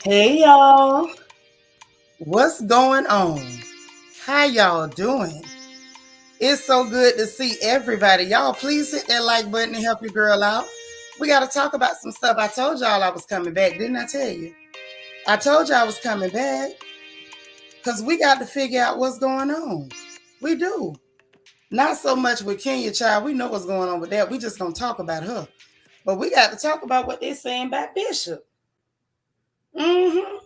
Hey y'all, what's going on? How y'all doing? It's so good to see everybody. Y'all, please hit that like button and help your girl out. We got to talk about some stuff. I told y'all I was coming back, didn't I tell you? I told you I was coming back because we got to figure out what's going on. We do. Not so much with Kenya, child. We know what's going on with that. We just going to talk about her. But we got to talk about what they're saying about Bishop. Mm-hmm.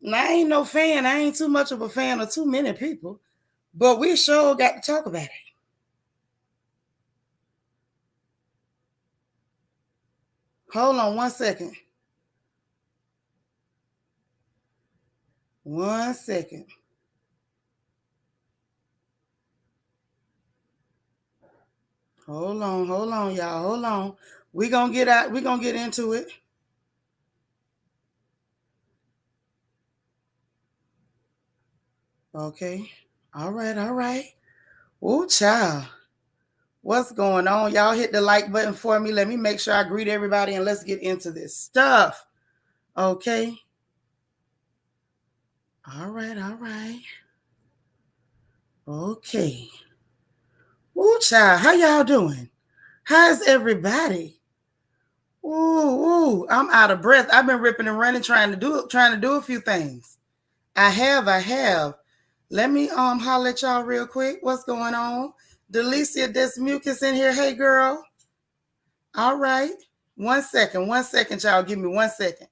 Now, I ain't no fan. I ain't too much of a fan of too many people. But we sure got to talk about it. Hold on 1 second. 1 second. Hold on, y'all. Hold on. We gonna get out. We gonna get into it. Okay. All right. All right. Ooh, child. What's going on? Y'all hit the like button for me. Let me make sure I greet everybody and let's get into this stuff. Okay. All right. All right. Okay. Ooh, child. How y'all doing? How's everybody? Ooh, I'm out of breath. I've been ripping and running trying to do a few things. I have. Let me holler at y'all real quick. What's going on? Delicia Desmucus in here. Hey girl. All right. 1 second. 1 second, y'all. Give me 1 second.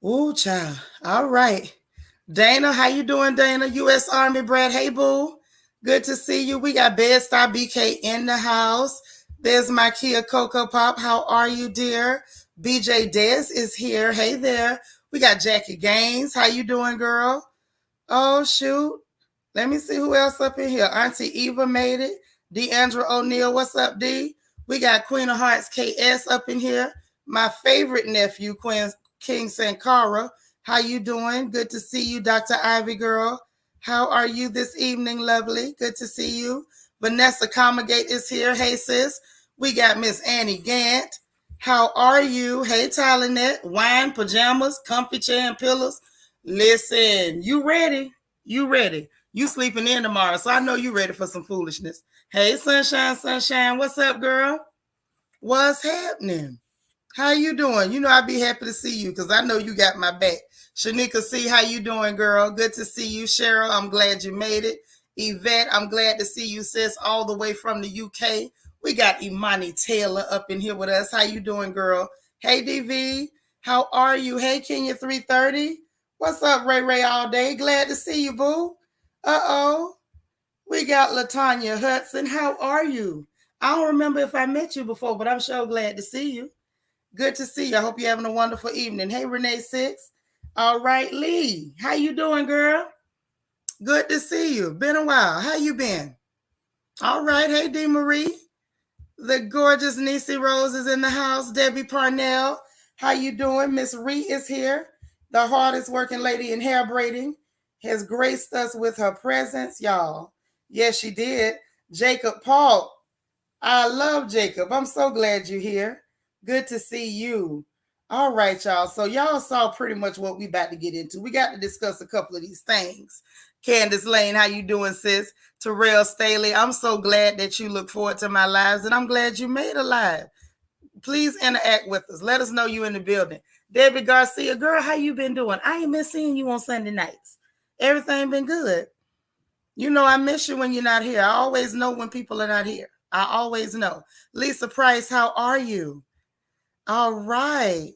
Ooh, child. All right. Dana, how you doing, Dana? U.S. Army Brad. Hey, boo. Good to see you. We got Bedstar BK in the house. There's my Kia Coco Pop. How are you, dear? BJ Des is here. Hey there. We got Jackie Gaines. How you doing, girl? Oh, shoot. Let me see who else up in here. Auntie Eva made it. Deandra O'Neill. What's up, D? We got Queen of Hearts KS up in here. My favorite nephew, Queen King Sankara. How you doing? Good to see you, Dr. Ivy girl. How are you this evening, lovely? Good to see you. Vanessa Comagate is here. Hey, sis. We got Miss Annie Gant. How are you? Hey, Tylenette. Wine, pajamas, comfy chair, and pillows. Listen, you ready? You ready? You sleeping in tomorrow, so I know you ready for some foolishness. Hey, Sunshine, Sunshine. What's up, girl? What's happening? How you doing? You know I'd be happy to see you because I know you got my back. Shanika C, how you doing, girl? Good to see you. Cheryl, I'm glad you made it. Yvette, I'm glad to see you, sis, all the way from the UK. We got Imani Taylor up in here with us. How you doing, girl? Hey, DV, how are you? Hey, Kenya 330. What's up, Ray Ray all day? Glad to see you, boo. Uh-oh. We got Latanya Hudson. How are you? I don't remember if I met you before, but I'm sure glad to see you. Good to see you. I hope you're having a wonderful evening. Hey, Renee Six. All right, Lee. How you doing, girl? Good to see you. Been a while. How you been? All right. Hey, D. Marie. The gorgeous Nisi Rose is in the house. Debbie Parnell. How you doing? Miss Ree is here. The hardest working lady in hair braiding has graced us with her presence, y'all. Yes, she did. Jacob Paul. I love Jacob. I'm so glad you're here. Good to see you. All right, y'all. So y'all saw pretty much what we about to get into. We got to discuss a couple of these things. Candace Lane, how you doing, sis? Terrell Staley, I'm so glad that you look forward to my lives, and I'm glad you made a live. Please interact with us. Let us know you in the building. Debbie Garcia, girl, how you been doing? I ain't been seeing you on Sunday nights. Everything been good. You know, I miss you when you're not here. I always know when people are not here. I always know. Lisa Price, how are you? All right.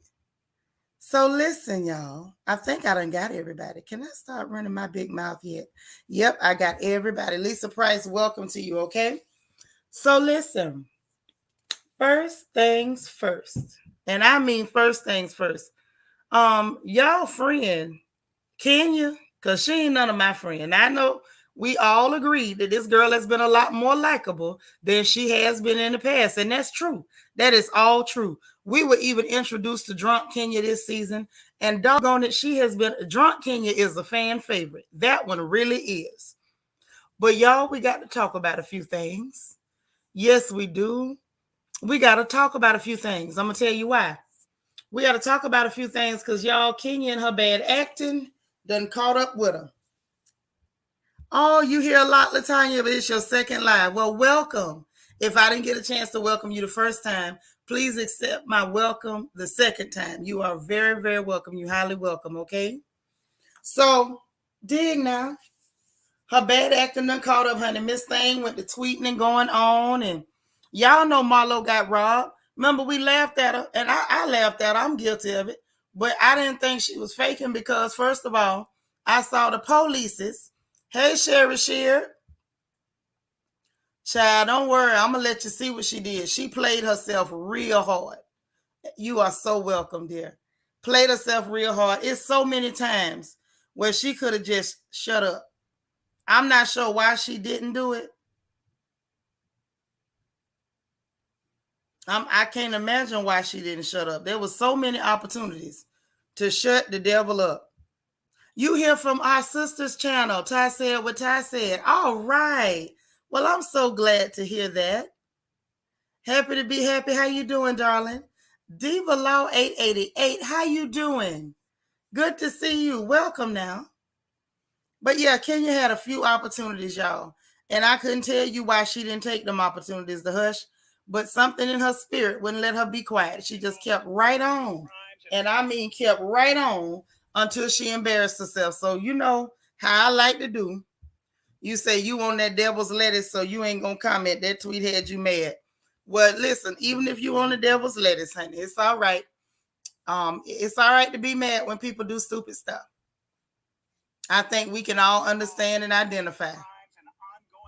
So listen, y'all. I think I done got everybody. Can I start running my big mouth yet? Yep, I got everybody. Lisa Price, welcome to you, okay? So listen. First things first. And I mean first things first. Y'all friend, Kenya, because she ain't none of my friend. I know we all agree that this girl has been a lot more likable than she has been in the past. And that's true. That is all true. We were even introduced to Drunk Kenya this season. And doggone it, she has been, Drunk Kenya is a fan favorite. That one really is. But y'all, we got to talk about a few things. Yes, we do. We got to talk about a few things. I'm going to tell you why. We got to talk about a few things because y'all, Kenya and her bad acting done caught up with her. Oh, you hear a lot, Latanya, but it's your second live. Well, welcome. If I didn't get a chance to welcome you the first time, please accept my welcome the second time. You are very, very welcome. You highly welcome, okay? So, dig now. Her bad acting done caught up, honey. Miss Thing went to tweeting and going on, and y'all know Marlo got robbed. Remember, we laughed at her, and I laughed at her. I'm guilty of it. But I didn't think she was faking because, first of all, I saw the polices. Hey, Sherry Shear. Child, don't worry. I'm going to let you see what she did. She played herself real hard. You are so welcome, dear. Played herself real hard. It's so many times where she could have just shut up. I'm not sure why she didn't do it. I can't imagine why she didn't shut up. There was so many opportunities to shut the devil up. You hear from our sister's channel, Ty said what Ty said. All right. Well, I'm so glad to hear that. Happy to be happy. How you doing, darling? Diva Law 888. How you doing? Good to see you. Welcome now. But yeah, Kenya had a few opportunities, y'all. And I couldn't tell you why she didn't take them opportunities to hush. But something in her spirit wouldn't let her be quiet. She just kept right on. And I mean kept right on until she embarrassed herself. So you know how I like to do. You say you on that devil's lettuce, so you ain't going to comment. That tweet had you mad. Well, listen, even if you on the devil's lettuce, honey, it's all right. It's all right to be mad when people do stupid stuff. I think we can all understand and identify.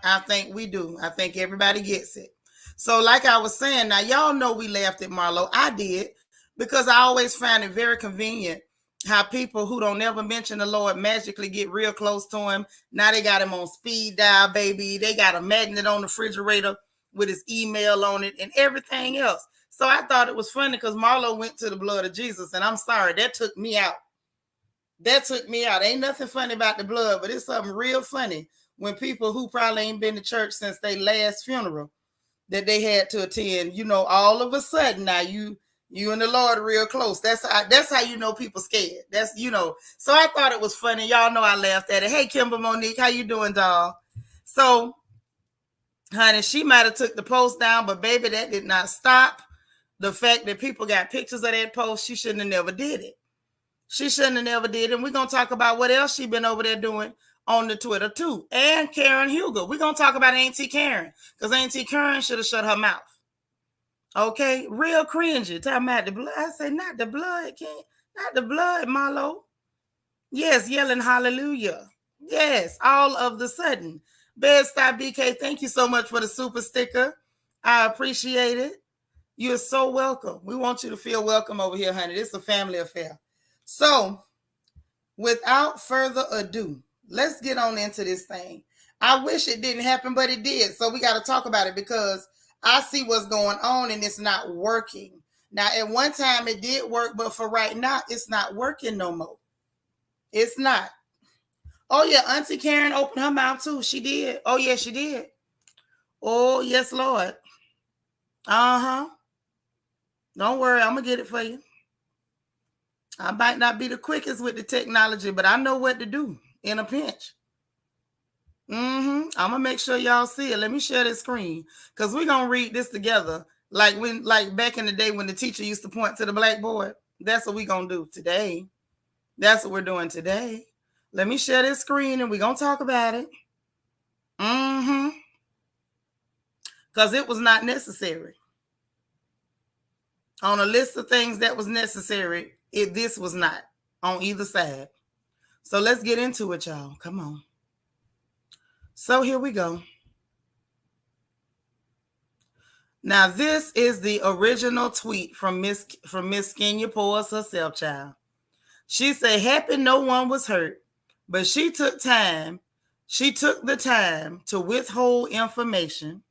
I think we do. I think everybody gets it. So like I was saying, now y'all know we laughed at Marlo. I did because I always find it very convenient how people who don't ever mention the Lord magically get real close to him. Now they got him on speed dial, baby. They got a magnet on the refrigerator with his email on it and everything else. So I thought it was funny because Marlo went to the blood of Jesus, and I'm sorry, that took me out. That took me out. Ain't nothing funny about the blood, but it's something real funny when people who probably ain't been to church since their last funeral that they had to attend, you know, all of a sudden now you and the Lord are real close. That's how you know people scared. That's, you know. So I thought it was funny. Y'all know I laughed at it. Hey, Kimber Monique, how you doing, doll? So, honey, she might have took the post down, but baby, that did not stop the fact that people got pictures of that post. She shouldn't have never did it. She shouldn't have never did it. And we're going to talk about what else she been over there doing on the Twitter too. And Karen Hugo. We're going to talk about Auntie Karen because Auntie Karen should have shut her mouth. Okay? Real cringy. Talking about the blood. I say, not the blood, King. Not the blood, Marlo. Yes, yelling hallelujah. Yes, all of the sudden. Bed-Stop BK, thank you so much for the super sticker. I appreciate it. You're so welcome. We want you to feel welcome over here, honey. It's a family affair. So, without further ado, let's get on into this thing. I wish it didn't happen, but it did. So we got to talk about it because I see what's going on and it's not working. Now, at one time it did work, but for right now, it's not working no more. It's not. Oh, yeah, Auntie Karen opened her mouth too. She did. Oh, yeah, she did. Oh, yes, Lord. Uh-huh. Don't worry, I'm going to get it for you. I might not be the quickest with the technology, but I know what to do in a pinch. I'm going to make sure y'all see it. Let me share this screen because we're going to read this together. Like back in the day when the teacher used to point to the blackboard. That's what we're gonna do today. That's what we're doing today. Let me share this screen and we're gonna talk about it. Because it was not necessary. On a list of things that was necessary, this was not on either side. So let's get into it, y'all. Come on. So here we go. Now, this is the original tweet from Miss Kenya Pours herself, child. She said, happy no one was hurt, but she took the time to withhold information.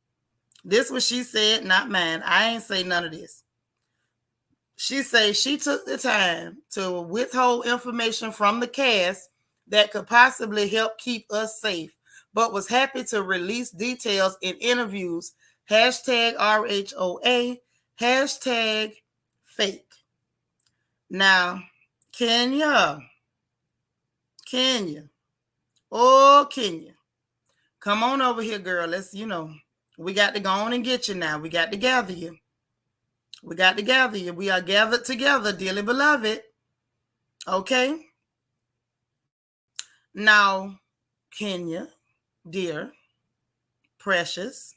This was she said, not mine. I ain't say none of this. She said she took the time to withhold information from the cast that could possibly help keep us safe, but was happy to release details in interviews. #RHOA, #fake. Now, Kenya, come on over here, girl. Let's, we got to go on and get you now. We got to gather you. We are gathered together, dearly beloved. Okay? Now, Kenya, dear, precious,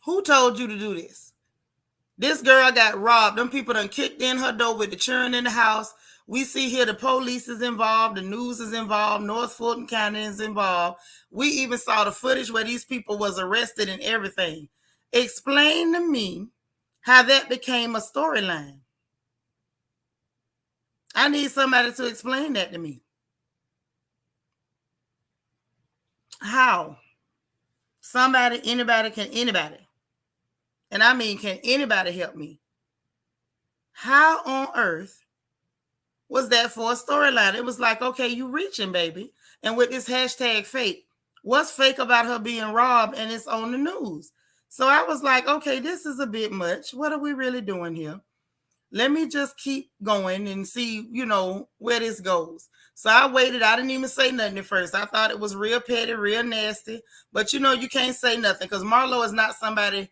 who told you to do this? This girl got robbed. Them people done kicked in her door with the children in the house. We see here the police is involved, the news is involved, North Fulton County is involved. We even saw the footage where these people was arrested and everything. Explain to me how that became a storyline. I need somebody to explain that to me. How? Anybody. And I mean, can anybody help me? How on earth was that for a storyline? It was like, okay, you reaching, baby. And with this #fake, what's fake about her being robbed and it's on the news? So I was like, okay, this is a bit much. What are we really doing here? Let me just keep going and see, where this goes. So I waited. I didn't even say nothing at first. I thought it was real petty, real nasty. But, you can't say nothing because Marlo is not somebody.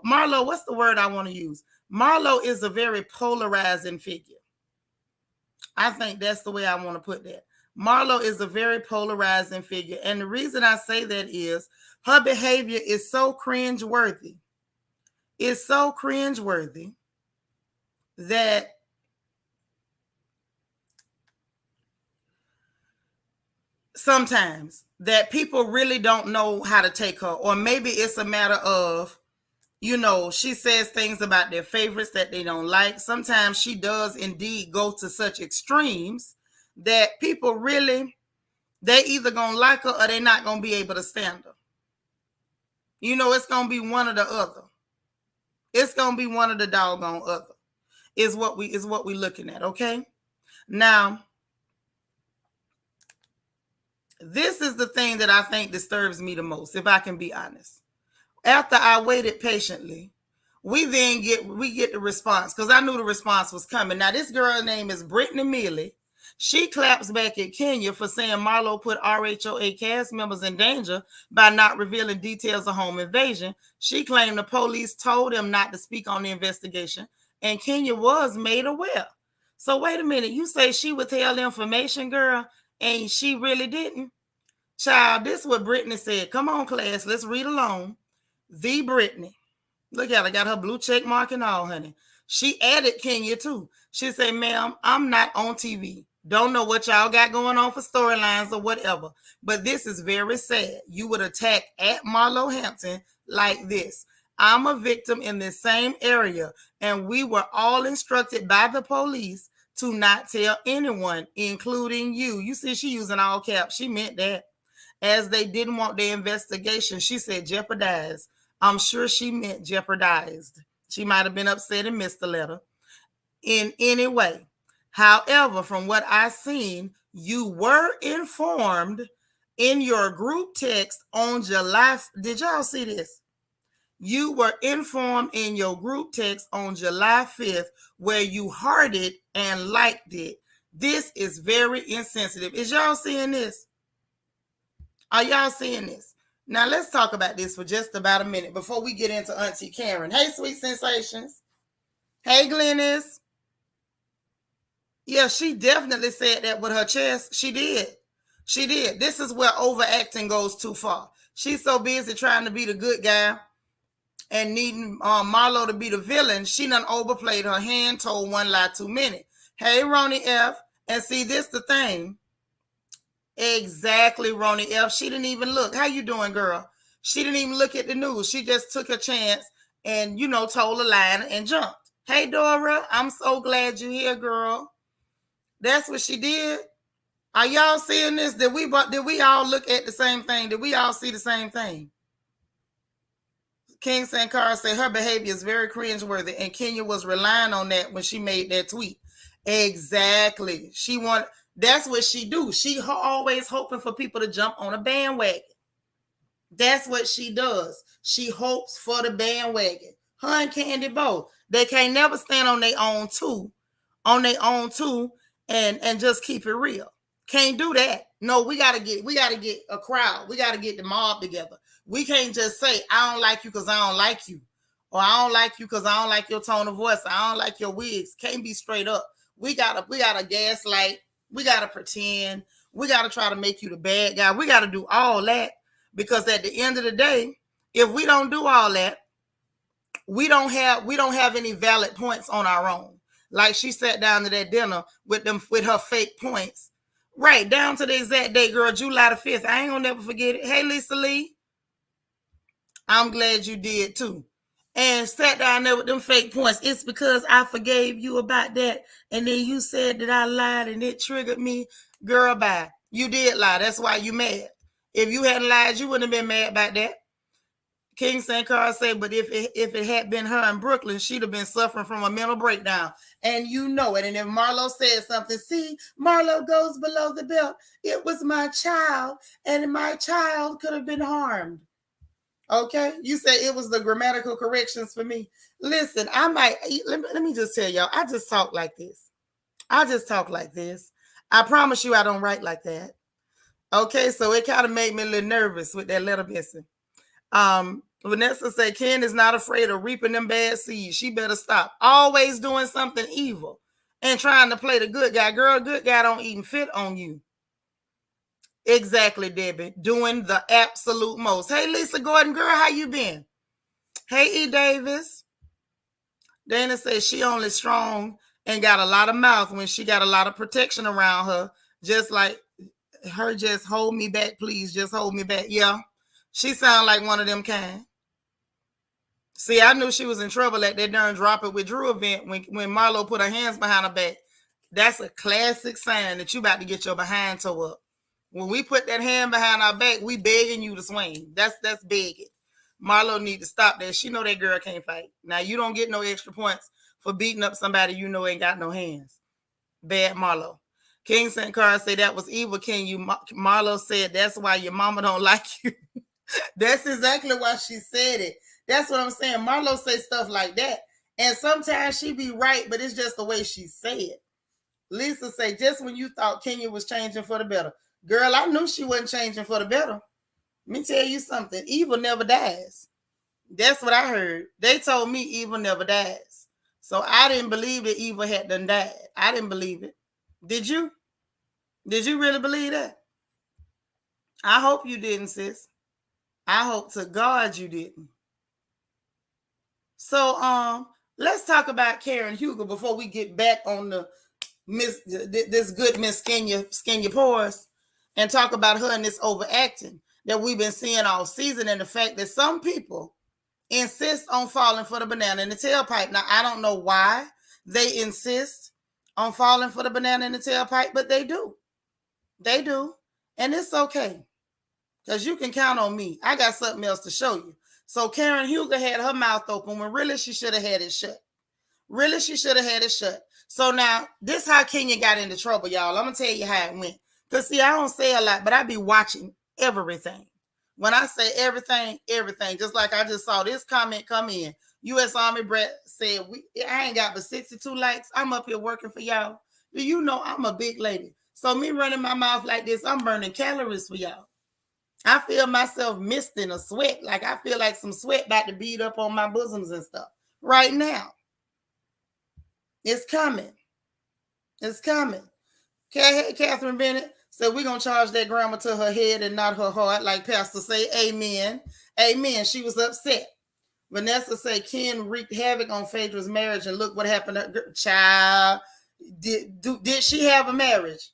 Marlo, what's the word I want to use? Marlo is a very polarizing figure. I think that's the way I want to put that. Marlo is a very polarizing figure. And the reason I say that is her behavior is so cringeworthy. It's so cringeworthy that sometimes that people really don't know how to take her. Or maybe it's a matter of, she says things about their favorites that they don't like. Sometimes she does indeed go to such extremes that people really, they either gonna like her or they're not gonna be able to stand her. It's gonna be one or the other. It's gonna be one of the doggone other. Is what we looking at, okay? Now, this is the thing that I think disturbs me the most, if I can be honest. After I waited patiently, we get the response, because I knew the response was coming. Now, this girl's name is Brittany Mealy. She claps back at Kenya for saying Marlo put RHOA cast members in danger by not revealing details of home invasion. She claimed the police told him not to speak on the investigation, and Kenya was made aware. So wait a minute, you say she withheld information, girl, and she really didn't? Child, this is what Brittany said. Come on, class, let's read along. The Brittany. Look at her, got her blue check mark and all, honey. She added Kenya too. She said, ma'am, I'm not on TV. Don't know what y'all got going on for storylines or whatever, but this is very sad. You would attack at Marlo Hampton like this. I'm a victim in the same area, and we were all instructed by the police to not tell anyone, including you. You see, she using all caps. She meant that. As they didn't want the investigation, she said jeopardized. I'm sure she meant jeopardized. She might have been upset and missed the letter. In any way. However, from what I've seen, you were informed in your group text on July. Did y'all see this? You were informed in your group text on July 5th where you heard it and liked it. This is very insensitive. Is y'all seeing this? Are y'all seeing this? Now let's talk about this for just about a minute before we get into Auntie Karen. Hey, Sweet Sensations. Hey, Glennis. Yeah, she definitely said that with her chest. She did. She did. This is where overacting goes too far. She's so busy trying to be the good guy and needing Marlo to be the villain. She done overplayed her hand, told one lie too many. Hey, Ronnie F. And see, this the thing. Exactly, Ronnie F. She didn't even look. How you doing, girl? She didn't even look at the news. She just took a chance and, told a lie and jumped. Hey, Dora, I'm so glad you're here, girl. That's what she did. Are y'all seeing this? Did we all look at the same thing? Did we all see the same thing? King Sankara said her behavior is very cringeworthy, and Kenya was relying on that when she made that tweet. Exactly. That's what she do. She always hoping for people to jump on a bandwagon. That's what she does. She hopes for the bandwagon. Her and Candy both. They can't never stand on their own two, and just keep it real. Can't do that. No, we gotta get a crowd. We gotta get the mob together. We can't just say, I don't like you because I don't like you. Or I don't like you because I don't like your tone of voice. I don't like your wigs. Can't be straight up. We gotta gaslight. We gotta pretend. We gotta try to make you the bad guy. We gotta do all that. Because at the end of the day, if we don't do all that, we don't have any valid points on our own. Like she sat down to that dinner with her fake points. Right, down to the exact date, girl, July the 5th. I ain't gonna never forget it. Hey, Lisa Lee. I'm glad you did too. And sat down there with them fake points. It's because I forgave you about that. And then you said that I lied and it triggered me. Girl, bye. You did lie. That's why you mad. If you hadn't lied, you wouldn't have been mad about that. King Sankara said, but if it had been her in Brooklyn, she'd have been suffering from a mental breakdown. And you know it. And if Marlo said something, see, Marlo goes below the belt. It was my child, and my child could have been harmed. Okay? You said it was the grammatical corrections for me. Listen, let me just tell y'all, I just talk like this. I promise you I don't write like that. Okay, so it kind of made me a little nervous with that letter missing. Vanessa said Ken is not afraid of reaping them bad seeds. She better stop. Always doing something evil and trying to play the good guy. Girl, good guy don't even fit on you. Exactly, Debbie. Doing the absolute most. Hey, Lisa Gordon, girl, how you been? Hey, E. Davis. Dana says she only strong and got a lot of mouth when she got a lot of protection around her. Just like her, just hold me back, please. Just hold me back. Yeah. She sound like one of them kind. See, I knew she was in trouble at that darn Drop It with Drew event when Marlo put her hands behind her back. That's a classic sign that you about to get your behind toe up. When we put that hand behind our back, we begging you to swing. That's begging. Marlo need to stop that. She know that girl can't fight. Now, you don't get no extra points for beating up somebody you know ain't got no hands. Bad Marlo. King Sankara said that was evil, King. Marlo said that's why your mama don't like you. That's exactly why she said it. That's what I'm saying. Marlo say stuff like that. And sometimes she be right, but it's just the way she say it. Lisa say, just when you thought Kenya was changing for the better. Girl, I knew she wasn't changing for the better. Let me tell you something. Evil never dies. That's what I heard. They told me evil never dies. So I didn't believe that evil had done died. I didn't believe it. Did you? Did you really believe that? I hope you didn't, sis. I hope to God you didn't. So let's talk about Karen Huger before we get back on this good Miss Kenya Pores and talk about her and this overacting that we've been seeing all season, and the fact that some people insist on falling for the banana in the tailpipe. Now, I don't know why they insist on falling for the banana in the tailpipe, but they do. They do. And it's okay. Because you can count on me. I got something else to show you. So Karen Huger had her mouth open when really she should have had it shut. Really, she should have had it shut. So now, this how Kenya got into trouble, y'all. I'm going to tell you how it went. Because, see, I don't say a lot, but I be watching everything. When I say everything, everything. Just like I just saw this comment come in. U.S. Army Brett said, I ain't got but 62 likes. I'm up here working for y'all. Do you know I'm a big lady? So me running my mouth like this, I'm burning calories for y'all. I feel myself misting a sweat. Like I feel like some sweat about to bead up on my bosoms and stuff. Right now. It's coming. It's coming. Catherine Bennett said we're going to charge that grandma to her head and not her heart. Like Pastor say, amen. Amen. She was upset. Vanessa said Ken wreaked havoc on Phaedra's marriage, and look what happened to her child. Did she have a marriage?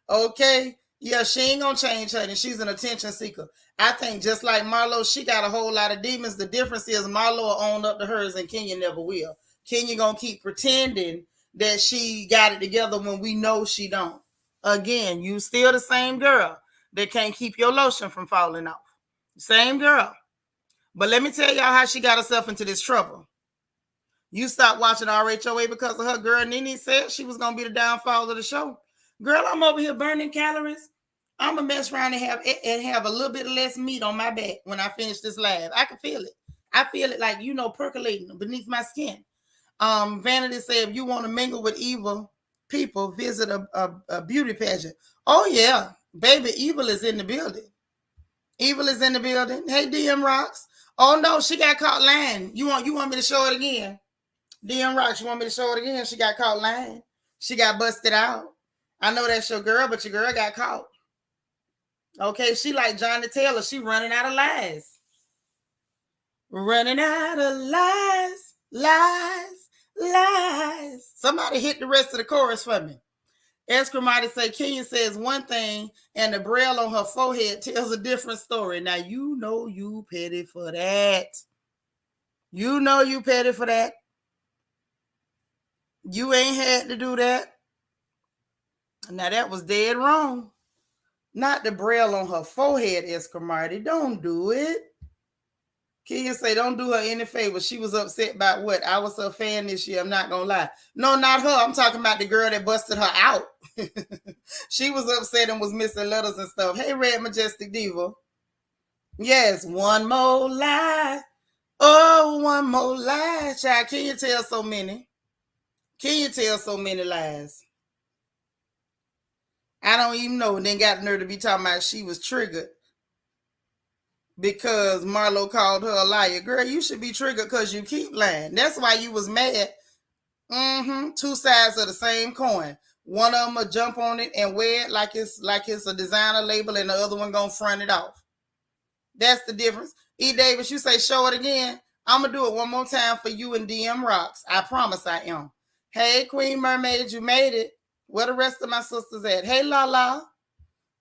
Okay. Yeah, she ain't gonna change her, and she's an attention seeker. I think just like Marlo, she got a whole lot of demons. The difference is Marlo will own up to hers, and Kenya never will. Kenya gonna keep pretending that she got it together when we know she don't. Again, you still the same girl that can't keep your lotion from falling off. Same girl. But let me tell y'all how she got herself into this trouble. You stopped watching RHOA because of her. Girl, Nene said she was going to be the downfall of the show. Girl, I'm over here burning calories. I'm going to mess around and have a little bit less meat on my back when I finish this live. I can feel it. I feel it like, percolating beneath my skin. Vanity said, if you want to mingle with evil people, visit a beauty pageant. Oh, yeah. Baby, evil is in the building. Evil is in the building. Hey, DM Rocks. Oh, no, she got caught lying. You want me to show it again? DM Rocks, you want me to show it again? She got caught lying. She got busted out. I know that's your girl, but your girl got caught. Okay, she like Johnny Taylor. She running out of lies. Running out of lies, lies, lies. Somebody hit the rest of the chorus for me. Escramati say Kenya says one thing and the braille on her forehead tells a different story. Now you know you petty for that. You know you petty for that. You ain't had to do that. Now that was dead wrong. Not the braille on her forehead, Escramati. Don't do it. Kenya say, don't do her any favor. She was upset about what? I was her fan this year. I'm not going to lie. No, not her. I'm talking about the girl that busted her out. She was upset and was missing letters and stuff. Hey, Red Majestic Diva. Yes, one more lie. Oh, one more lie. Child, can you tell so many? Can you tell so many lies? I don't even know. Then got the nerve to be talking about she was triggered because Marlo called her a liar. Girl, you should be triggered because you keep lying. That's why you was mad. Two sides of the same coin. One of them will jump on it and wear it like it's a designer label, and the other one gonna front it off. That's the difference. E. Davis, you say show it again. I'm gonna do it one more time for you and DM Rocks. I promise I am. Hey, Queen Mermaid, you made it. Where the rest of my sisters at? Hey, Lala.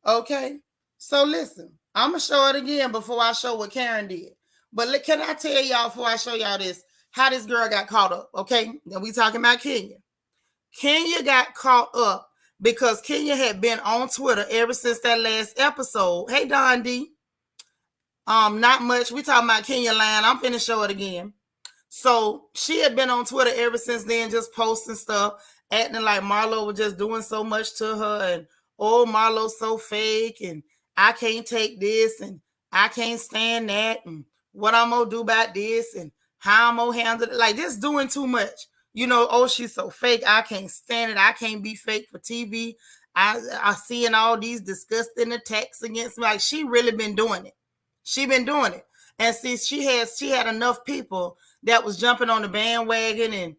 Okay. So listen, I'm going to show it again before I show what Karen did. But can I tell y'all before I show y'all this, how this girl got caught up, okay? And we talking about Kenya. Kenya got caught up because Kenya had been on Twitter ever since that last episode. Hey, Don D. Not much. We talking about Kenya lying. I'm finna show it again. So she had been on Twitter ever since then, just posting stuff, acting like Marlo was just doing so much to her, and oh, Marlo's so fake, and I can't take this, and I can't stand that, and what I'm gonna do about this, and how I'm gonna handle it. Like, just doing too much. Oh, she's so fake. I can't stand it. I can't be fake for TV. I seeing all these disgusting attacks against me. Like, she really been doing it. She been doing it. And see, she had enough people that was jumping on the bandwagon and,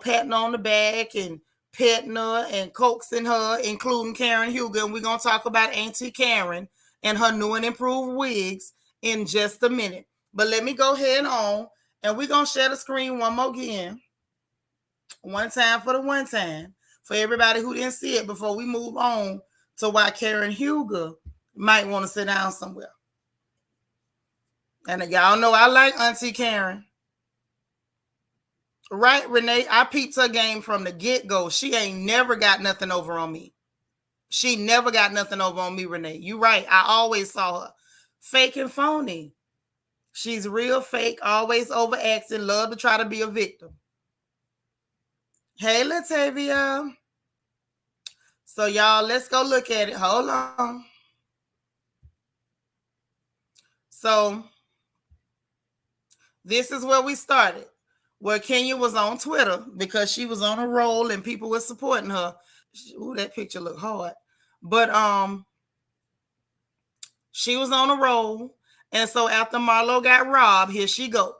patting on the back and petting her and coaxing her, including Karen Huger. And we're going to talk about Auntie Karen and her new and improved wigs in just a minute. But let me go ahead on, and we're going to share the screen one more again. One time for the one time. For everybody who didn't see it before we move on to why Karen Huger might want to sit down somewhere. And y'all know I like Auntie Karen. Right, Renee? I peeped her game from the get-go. She ain't never got nothing over on me. She never got nothing over on me, Renee. You right. I always saw her. Fake and phony. She's real fake, always overacting, love to try to be a victim. Hey, Latavia. So, y'all, let's go look at it. Hold on. So, this is where we started. Where Kenya was on Twitter because she was on a roll and people were supporting her. Ooh, that picture looked hard. But she was on a roll. And so after Marlo got robbed, here she go.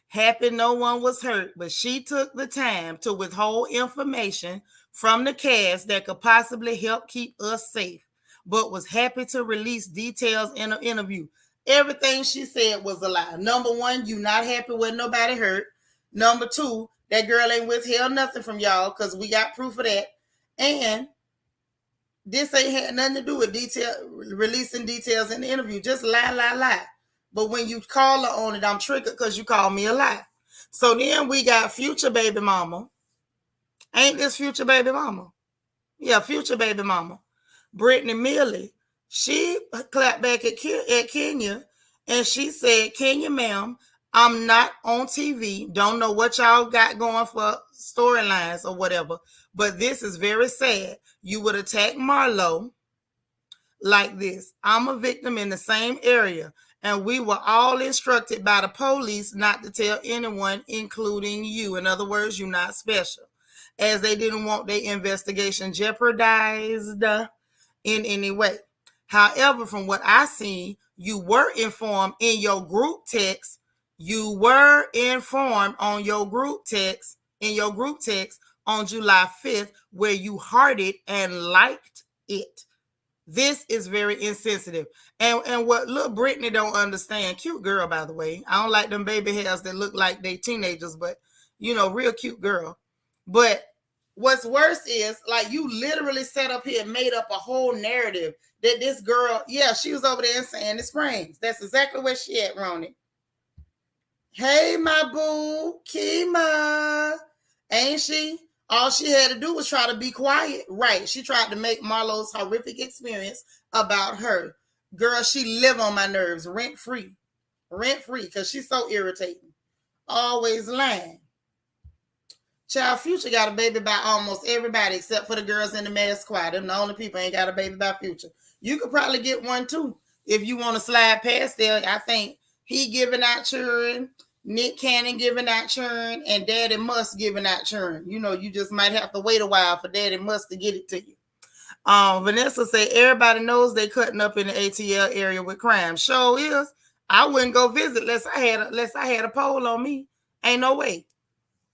Happy no one was hurt, but she took the time to withhold information from the cast that could possibly help keep us safe, but was happy to release details in an interview. Everything she said was a lie. Number one, you not happy with nobody hurt. Number two, that girl ain't withheld nothing from y'all because we got proof of that. And this ain't had nothing to do with releasing details in the interview. Just lie. But when you call her on it, I'm triggered because you called me a lie. So then we got future baby mama. Ain't this future baby mama? Yeah, future baby mama. Brittany Mealy. She clapped back at Kenya and she said, Kenya, ma'am, I'm not on TV. Don't know what y'all got going for storylines or whatever. But this is very sad. You would attack Marlo like this. I'm a victim in the same area, and we were all instructed by the police not to tell anyone, including you. In other words, you're not special, as they didn't want their investigation jeopardized in any way. However, from what I see, you were informed in your group text. You were informed on your group text, on July 5th, where you hearted and liked it. This is very insensitive. And what little Brittany don't understand, cute girl, by the way. I don't like them baby hairs that look like they teenagers, but, real cute girl. But what's worse is, like, you literally sat up here and made up a whole narrative that this girl, yeah, she was over there in Sandy Springs. That's exactly where she at, Ronnie. Hey, my boo, Kima. Ain't she? All she had to do was try to be quiet. Right. She tried to make Marlo's horrific experience about her. Girl, she live on my nerves rent free, because she's so irritating. Always lying. Child, Future got a baby by almost everybody except for the girls in the mass choir. Them the only people ain't got a baby by Future. You could probably get one too if you want to slide past there. I think he giving out children, Nick Cannon giving out churn, and Daddy Must giving out churn. You just might have to wait a while for Daddy Must to get it to you. Vanessa say everybody knows they cutting up in the ATL area with crime. Sure is. I wouldn't go visit unless I had a pole on me. Ain't no way.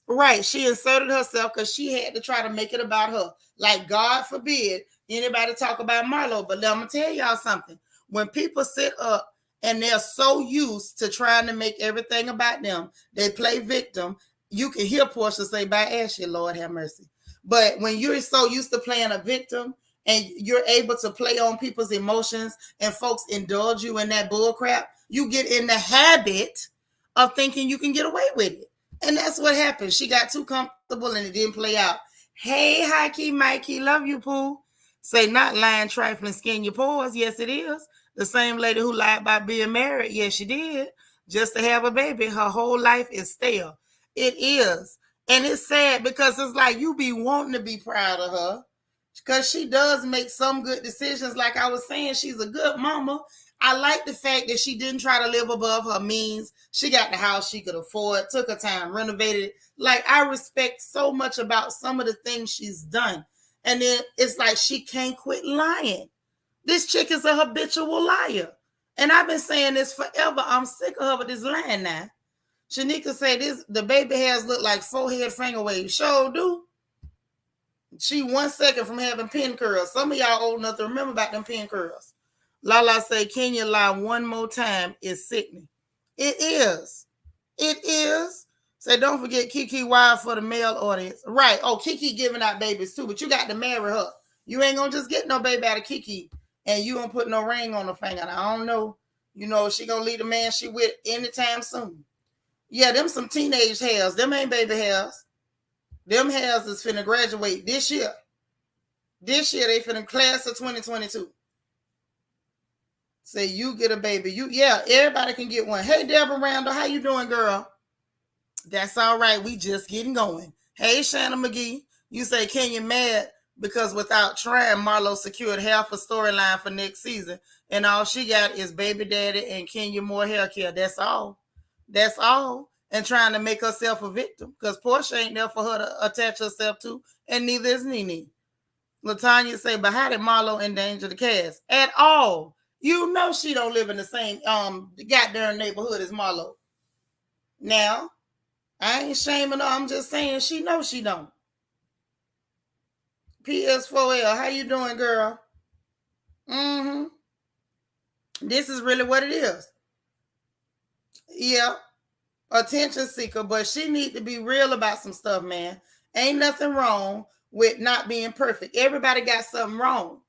Right. She inserted herself because she had to try to make it about her. Like, God forbid anybody talk about Marlo. But let me tell y'all something. When people sit up and they're so used to trying to make everything about them, they play victim. You can hear Portia say, by Ashley, Lord have mercy. But when you're so used to playing a victim and you're able to play on people's emotions and folks indulge you in that bull crap, you get in the habit of thinking you can get away with it. And that's what happened. She got too comfortable and it didn't play out. Hey, Hikey, Mikey, love you, Pooh. Say not lying, trifling, skin your pores. Yes, it is. The same lady who lied about being married. Yes, she did. Just to have a baby. Her whole life is stale. It is. And it's sad because it's like you be wanting to be proud of her because she does make some good decisions. Like I was saying, she's a good mama. I like the fact that she didn't try to live above her means. She got the house she could afford, took her time, renovated it. Like, I respect so much about some of the things she's done. And then it's like she can't quit lying. This chick is a habitual liar. And I've been saying this forever. I'm sick of her with this lying now. Seanitra said the baby hairs look like forehead finger waves. Sure do. She 1 second from having pin curls. Some of y'all old enough to remember about them pin curls. Lala say, Kenya lie one more time is sickening. It is. It is. Say, don't forget Kiki Wild for the male audience. Right. Oh, Kiki giving out babies too, but you got to marry her. You ain't going to just get no baby out of Kiki and you don't put no ring on her finger. I don't know. She going to leave the man she with anytime soon. Yeah, them some teenage hairs. Them ain't baby hairs. Them hairs is finna graduate this year. This year they finna class of 2022. Say you get a baby. Everybody can get one. Hey, Deborah Randall, how you doing, girl? That's all right. We just getting going. Hey, Shannon McGee. You say Kenya mad because without trying, Marlo secured half a storyline for next season, and all she got is baby daddy and Kenya more hair care. That's all. That's all. And trying to make herself a victim because Portia ain't there for her to attach herself to, and neither is Nene. Latanya say, but how did Marlo endanger the cast? At all. You know she don't live in the same goddamn neighborhood as Marlo. Now, I ain't shaming her. I'm just saying she knows she don't. PS4L, how you doing, girl? Mm-hmm. This is really what it is. Yeah. Attention seeker, but she need to be real about some stuff, man. Ain't nothing wrong with not being perfect. Everybody got something wrong.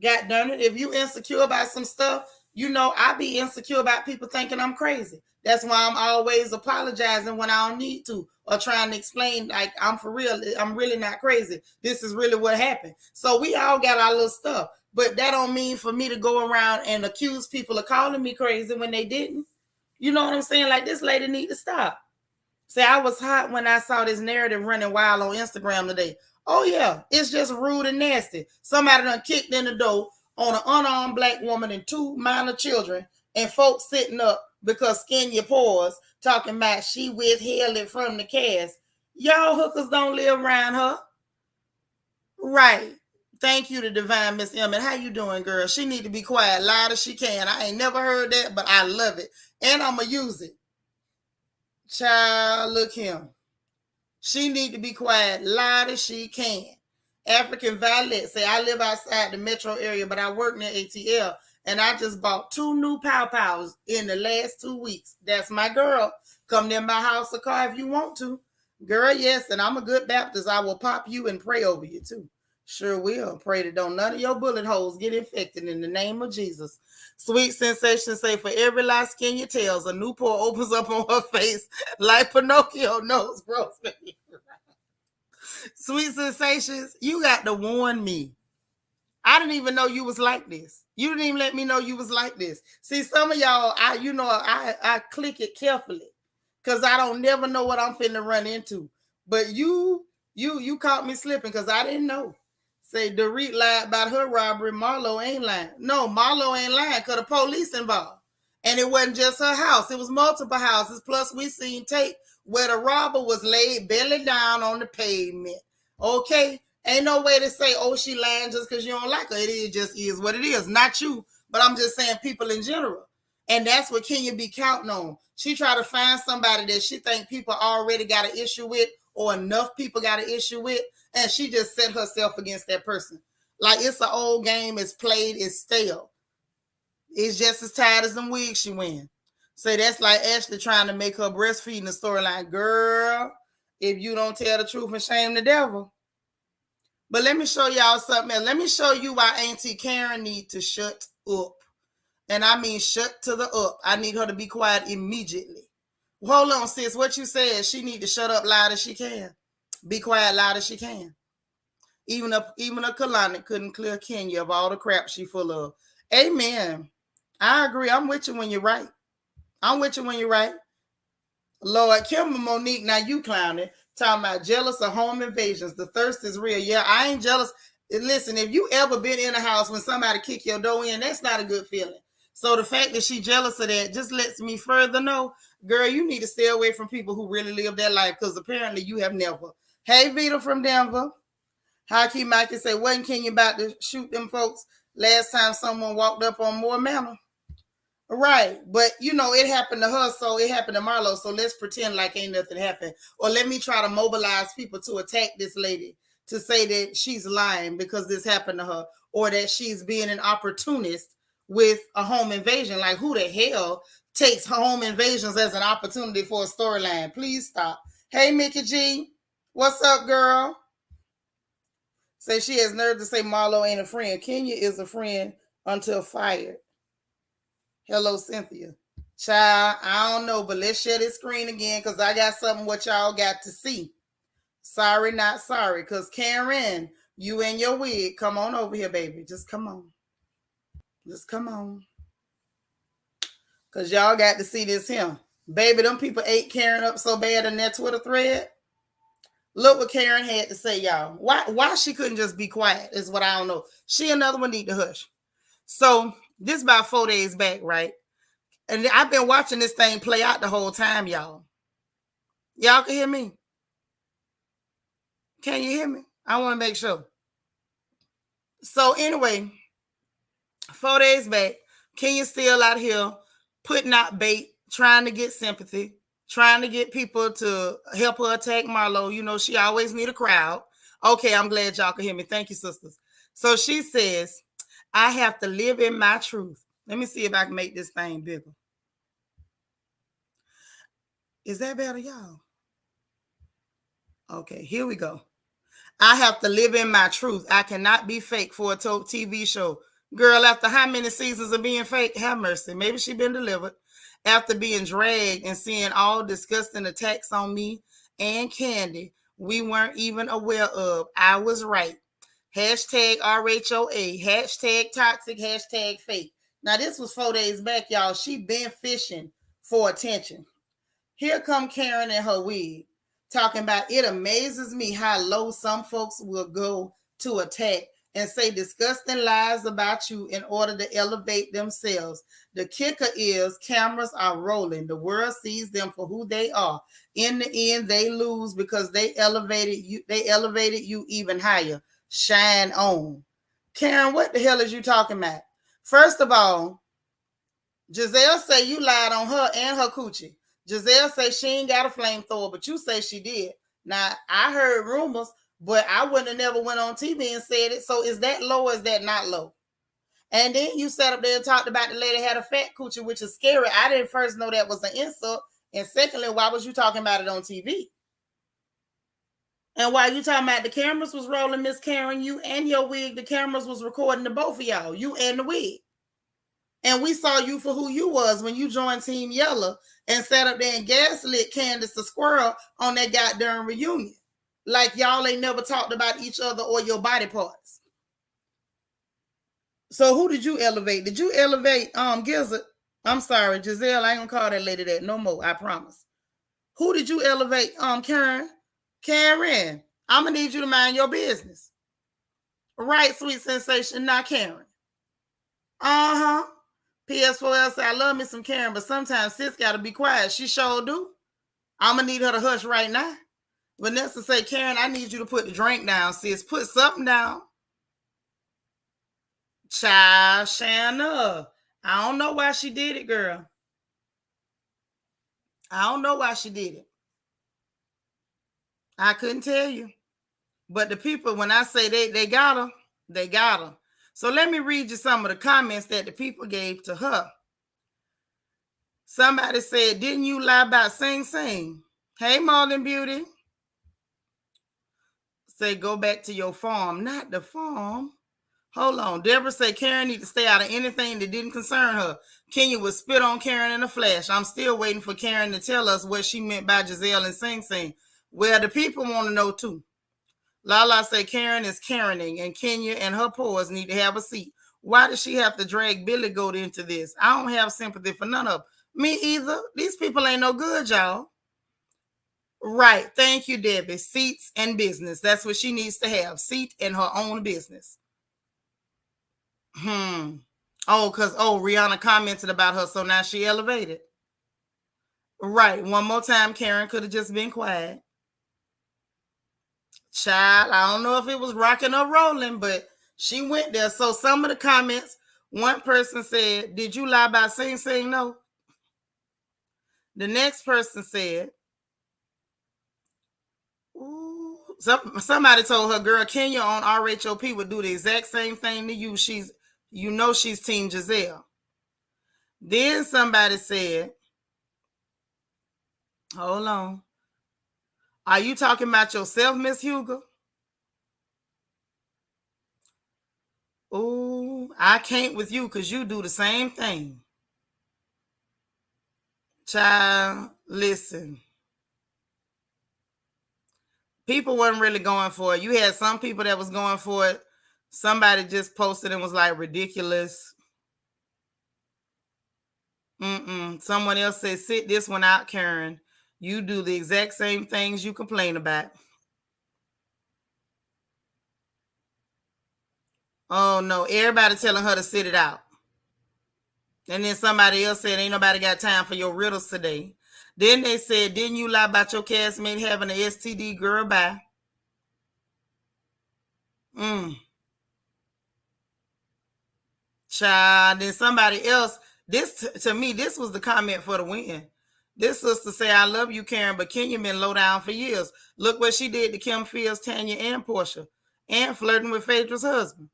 God darn it. If you insecure about some stuff, you know I be insecure about people thinking I'm crazy. That's why I'm always apologizing when I don't need to, or trying to explain like I'm for real. I'm really not crazy. This is really what happened. So we all got our little stuff, but that don't mean for me to go around and accuse people of calling me crazy when they didn't. You know what I'm saying? Like, this lady need to stop. See, I was hot when I saw this narrative running wild on Instagram today. Oh, yeah, it's just rude and nasty. Somebody done kicked in the door on an unarmed black woman and 2 minor children, and folks sitting up because skin your pores talking about she withheld it from the cast. Y'all hookers don't live around her. Right. Thank you to Divine Miss Emmett. How you doing, girl? She need to be quiet, loud as she can. I ain't never heard that, but I love it. And I'm going to use it. Child, look him. She need to be quiet, loud as she can. African Violet say, I live outside the metro area, but I work near ATL, and I just bought 2 new Pow Pows in the last 2 weeks. That's my girl. Come near my house or car if you want to. Girl, yes, and I'm a good Baptist. I will pop you and pray over you, too. Sure will. Pray that don't none of your bullet holes get infected in the name of Jesus. Sweet Sensation say, for every lie skin you tells, a new pore opens up on her face like Pinocchio nose grows. Sweet Sensations, you got to warn me. I didn't even know you was like this. You didn't even let me know you was like this. See, some of y'all, I click it carefully because I don't never know what I'm finna run into. But you caught me slipping because I didn't know. Say Dorit lied about her robbery. Marlo ain't lying. No, Marlo ain't lying because the police involved. And it wasn't just her house. It was multiple houses. Plus, we seen tape where the robber was laid belly down on the pavement. Okay? Ain't no way to say, oh, she lying just because you don't like her. It just is what it is. Not you, but I'm just saying people in general. And that's what Kenya be counting on. She try to find somebody that she think people already got an issue with, or enough people got an issue with, and she just set herself against that person. Like it's an old game, it's played, it's stale. It's just as tired as them wigs she win. So that's like Ashley trying to make her breastfeeding the storyline. Girl, if you don't tell the truth and shame the devil. But let me show y'all something else. Let me show you why Auntie Karen need to shut up. And I mean shut to the up. I need her to be quiet immediately. Hold on, sis. What you said, she need to shut up loud as she can. Be quiet loud as she can. Even a colonic couldn't clear Kenya of all the crap she full of. Amen. I agree. I'm with you when you're right. I'm with you when you're right. Lord, Kimber Monique, now you clowning. Talking about jealous of home invasions. The thirst is real. Yeah, I ain't jealous. Listen, if you ever been in a house when somebody kick your door in, that's not a good feeling. So the fact that she jealous of that just lets me further know, girl, you need to stay away from people who really live that life because apparently you have never. Hey, Vita from Denver. Hockey Mikey say, wasn't Kenya about to shoot them folks last time someone walked up on Moore Manor? Right, but you know it happened to her, so it happened to Marlo. So let's pretend like ain't nothing happened, or let me try to mobilize people to attack this lady to say that she's lying because this happened to her, or that she's being an opportunist with a home invasion. Like who the hell takes home invasions as an opportunity for a storyline? Please stop. Hey Mickey G, what's up, girl? Say she has nerve to say Marlo ain't a friend. Kenya is a friend until fired. Hello, Cynthia. Child, I don't know, but let's share this screen again because I got something what y'all got to see. Sorry, not sorry. Because Karen, you and your wig, come on over here, baby. Just come on. Just come on. Because y'all got to see this here. Baby, them people ate Karen up so bad in that Twitter thread. Look what Karen had to say, y'all. Why she couldn't just be quiet is what I don't know. She another one need to hush. So this about 4 days back, right? And I've been watching this thing play out the whole time, y'all. Y'all can hear me? Can you hear me? I want to make sure. So anyway, 4 days back, Kenya still out here putting out bait, trying to get sympathy, trying to get people to help her attack Marlo. You know, she always need a crowd. Okay, I'm glad y'all can hear me. Thank you, sisters. So she says, I have to live in my truth. Let me see if I can make this thing bigger. Is that better, y'all? Okay, here we go. I have to live in my truth. I cannot be fake for a TV show. Girl, after how many seasons of being fake? Have mercy. Maybe she been delivered. After being dragged and seeing all disgusting attacks on me and Candy, we weren't even aware of. I was right. Hashtag RHOA. Hashtag toxic. Hashtag fake. Now, this was 4 days back, y'all. She been fishing for attention. Here come Karen in her wig, talking about it amazes me how low some folks will go to attack and say disgusting lies about you in order to elevate themselves. The kicker is cameras are rolling. The world sees them for who they are. In the end, they lose because they elevated you. They elevated you even higher. Shine on. Karen, what the hell is you talking about? First of all, Giselle say you lied on her and her coochie. Giselle say she ain't got a flamethrower, but you say she did. Now, I heard rumors, but I wouldn't have never went on TV and said it. So is that low or is that not low? And then you sat up there and talked about the lady had a fat coochie, which is scary. I didn't first know that was an insult. And secondly, why was you talking about it on TV? And while you talking about the cameras was rolling, Miss Karen, you and your wig, the cameras was recording the both of y'all, you and the wig. And we saw you for who you was when you joined Team Yellow and sat up there and gaslit Candace the Squirrel on that goddamn reunion. Like y'all ain't never talked about each other or your body parts. So who did you elevate? Did you elevate Gizzard? I'm sorry, Giselle, I ain't gonna call that lady that no more, I promise. Who did you elevate? Karen? Karen, I'm gonna need you to mind your business. Right, sweet sensation, not Karen. Uh-huh. PS4L said, I love me some Karen, but sometimes sis got to be quiet. She sure do. I'm going to need her to hush right now. Vanessa say, Karen, I need you to put the drink down, sis. Put something down. Child, Shanna. I don't know why she did it, girl. I don't know why she did it. I couldn't tell you. But the people, when I say they got her, they got her. So let me read you some of the comments that the people gave to her. Somebody said, didn't you lie about Sing Sing? Hey, Marlon Beauty. Say, go back to your farm. Not the farm. Hold on. Deborah said, Karen need to stay out of anything that didn't concern her. Kenya would spit on Karen in a flash. I'm still waiting for Karen to tell us what she meant by Giselle and Sing Sing. Well, the people want to know too. Lala say Karen is Karening, and Kenya and her paws need to have a seat. Why does she have to drag Billy Goat into this? I don't have sympathy for none of them. Me either. These people ain't no good, y'all. Right. Thank you, Debbie. Seats and business. That's what she needs to have. Seat and her own business. Oh, because, Rihanna commented about her, so now she elevated. Right. One more time, Karen could have just been quiet. Child, I don't know if it was rocking or rolling, but she went there. So some of the comments, one person said, did you lie about Sing Sing? No. The next person said, ooh, somebody told her, girl, Kenya on RHOP would do the exact same thing to you. She's Team Giselle. Then somebody said, hold on. Are you talking about yourself, Miss Hugo? Oh, I can't with you because you do the same thing. Child, listen. People weren't really going for it. You had some people that was going for it. Somebody just posted and was like, ridiculous. Someone else said, sit this one out, Karen. You do the exact same things you complain about. Oh, no. Everybody telling her to sit it out. And then somebody else said, ain't nobody got time for your riddles today. Then they said, didn't you lie about your castmate having an STD? Girl, bye. Child, then somebody else, to me, this was the comment for the win. This sister say, I love you, Karen, but Kenya been low down for years. Look what she did to Kim Fields, Tanya, and Portia, and flirting with Phaedra's husband.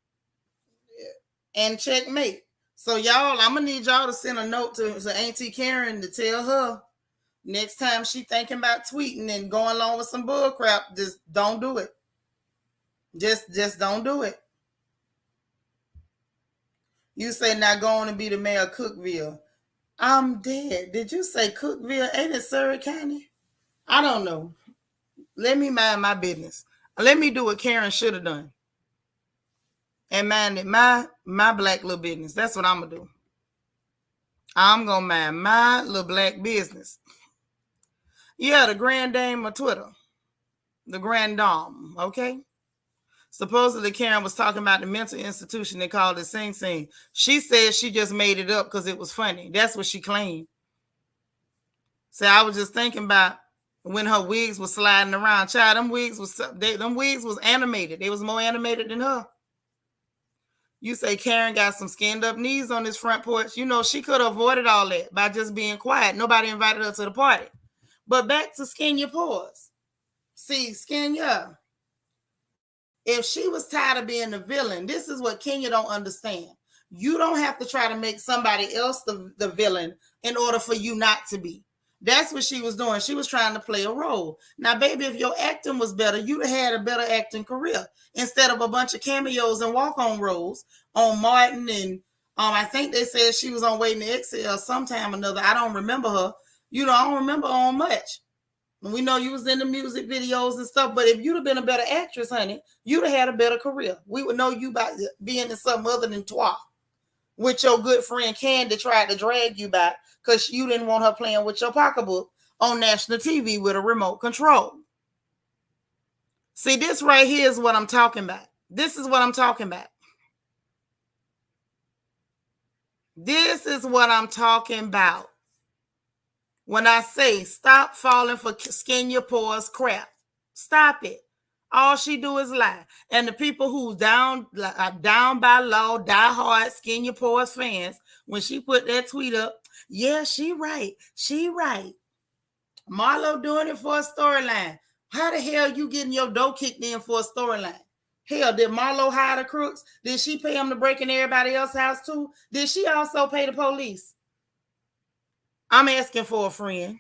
And checkmate. So y'all, I'm gonna need y'all to send a note to Auntie Karen to tell her next time she thinking about tweeting and going along with some bull crap, just don't do it. Just don't do it. You say not going to be the mayor of Cookville. I'm dead. Did you say Cookville? Ain't it Surrey County? I don't know. Let me mind my business. Let me do what Karen should have done. And mind it, my black little business. That's what I'm going to do. I'm going to mind my little black business. Yeah, the grand dame of Twitter. The grand dame, okay? Supposedly Karen was talking about the mental institution they called it Sing Sing. She said she just made it up because it was funny. That's what she claimed. So I was just thinking about when her wigs was sliding around. Child, them wigs was animated. They was more animated than her. You say Karen got some skinned up knees on this front porch. You know, she could have avoided all that by just being quiet. Nobody invited her to the party. But back to skin your pores. See, Kenya, if she was tired of being the villain, this is what Kenya don't understand. You don't have to try to make somebody else the villain in order for you not to be. That's what she was doing. She was trying to play a role. Now, baby, if your acting was better, you'd have had a better acting career instead of a bunch of cameos and walk-on roles on Martin. And I think they said she was on Waiting to Exhale sometime or another. I don't remember her. You know, I don't remember on much. We know you was in the music videos and stuff, but if you'd have been a better actress, honey, you'd have had a better career. We would know you by being in something other than Toi, which your good friend Candy tried to drag you back because you didn't want her playing with your pocketbook on national TV with a remote control. See, this right here is what I'm talking about. This is what I'm talking about. This is what I'm talking about. When I say stop falling for skin your pores crap, stop it. All she do is lie. And the people who down by law, die hard, skin your pores fans, when she put that tweet up, yeah, she right. She right. Marlo doing it for a storyline. How the hell you getting your dough kicked in for a storyline? Hell, did Marlo hire the crooks? Did she pay them to break in everybody else's house too? Did she also pay the police? I'm asking for a friend.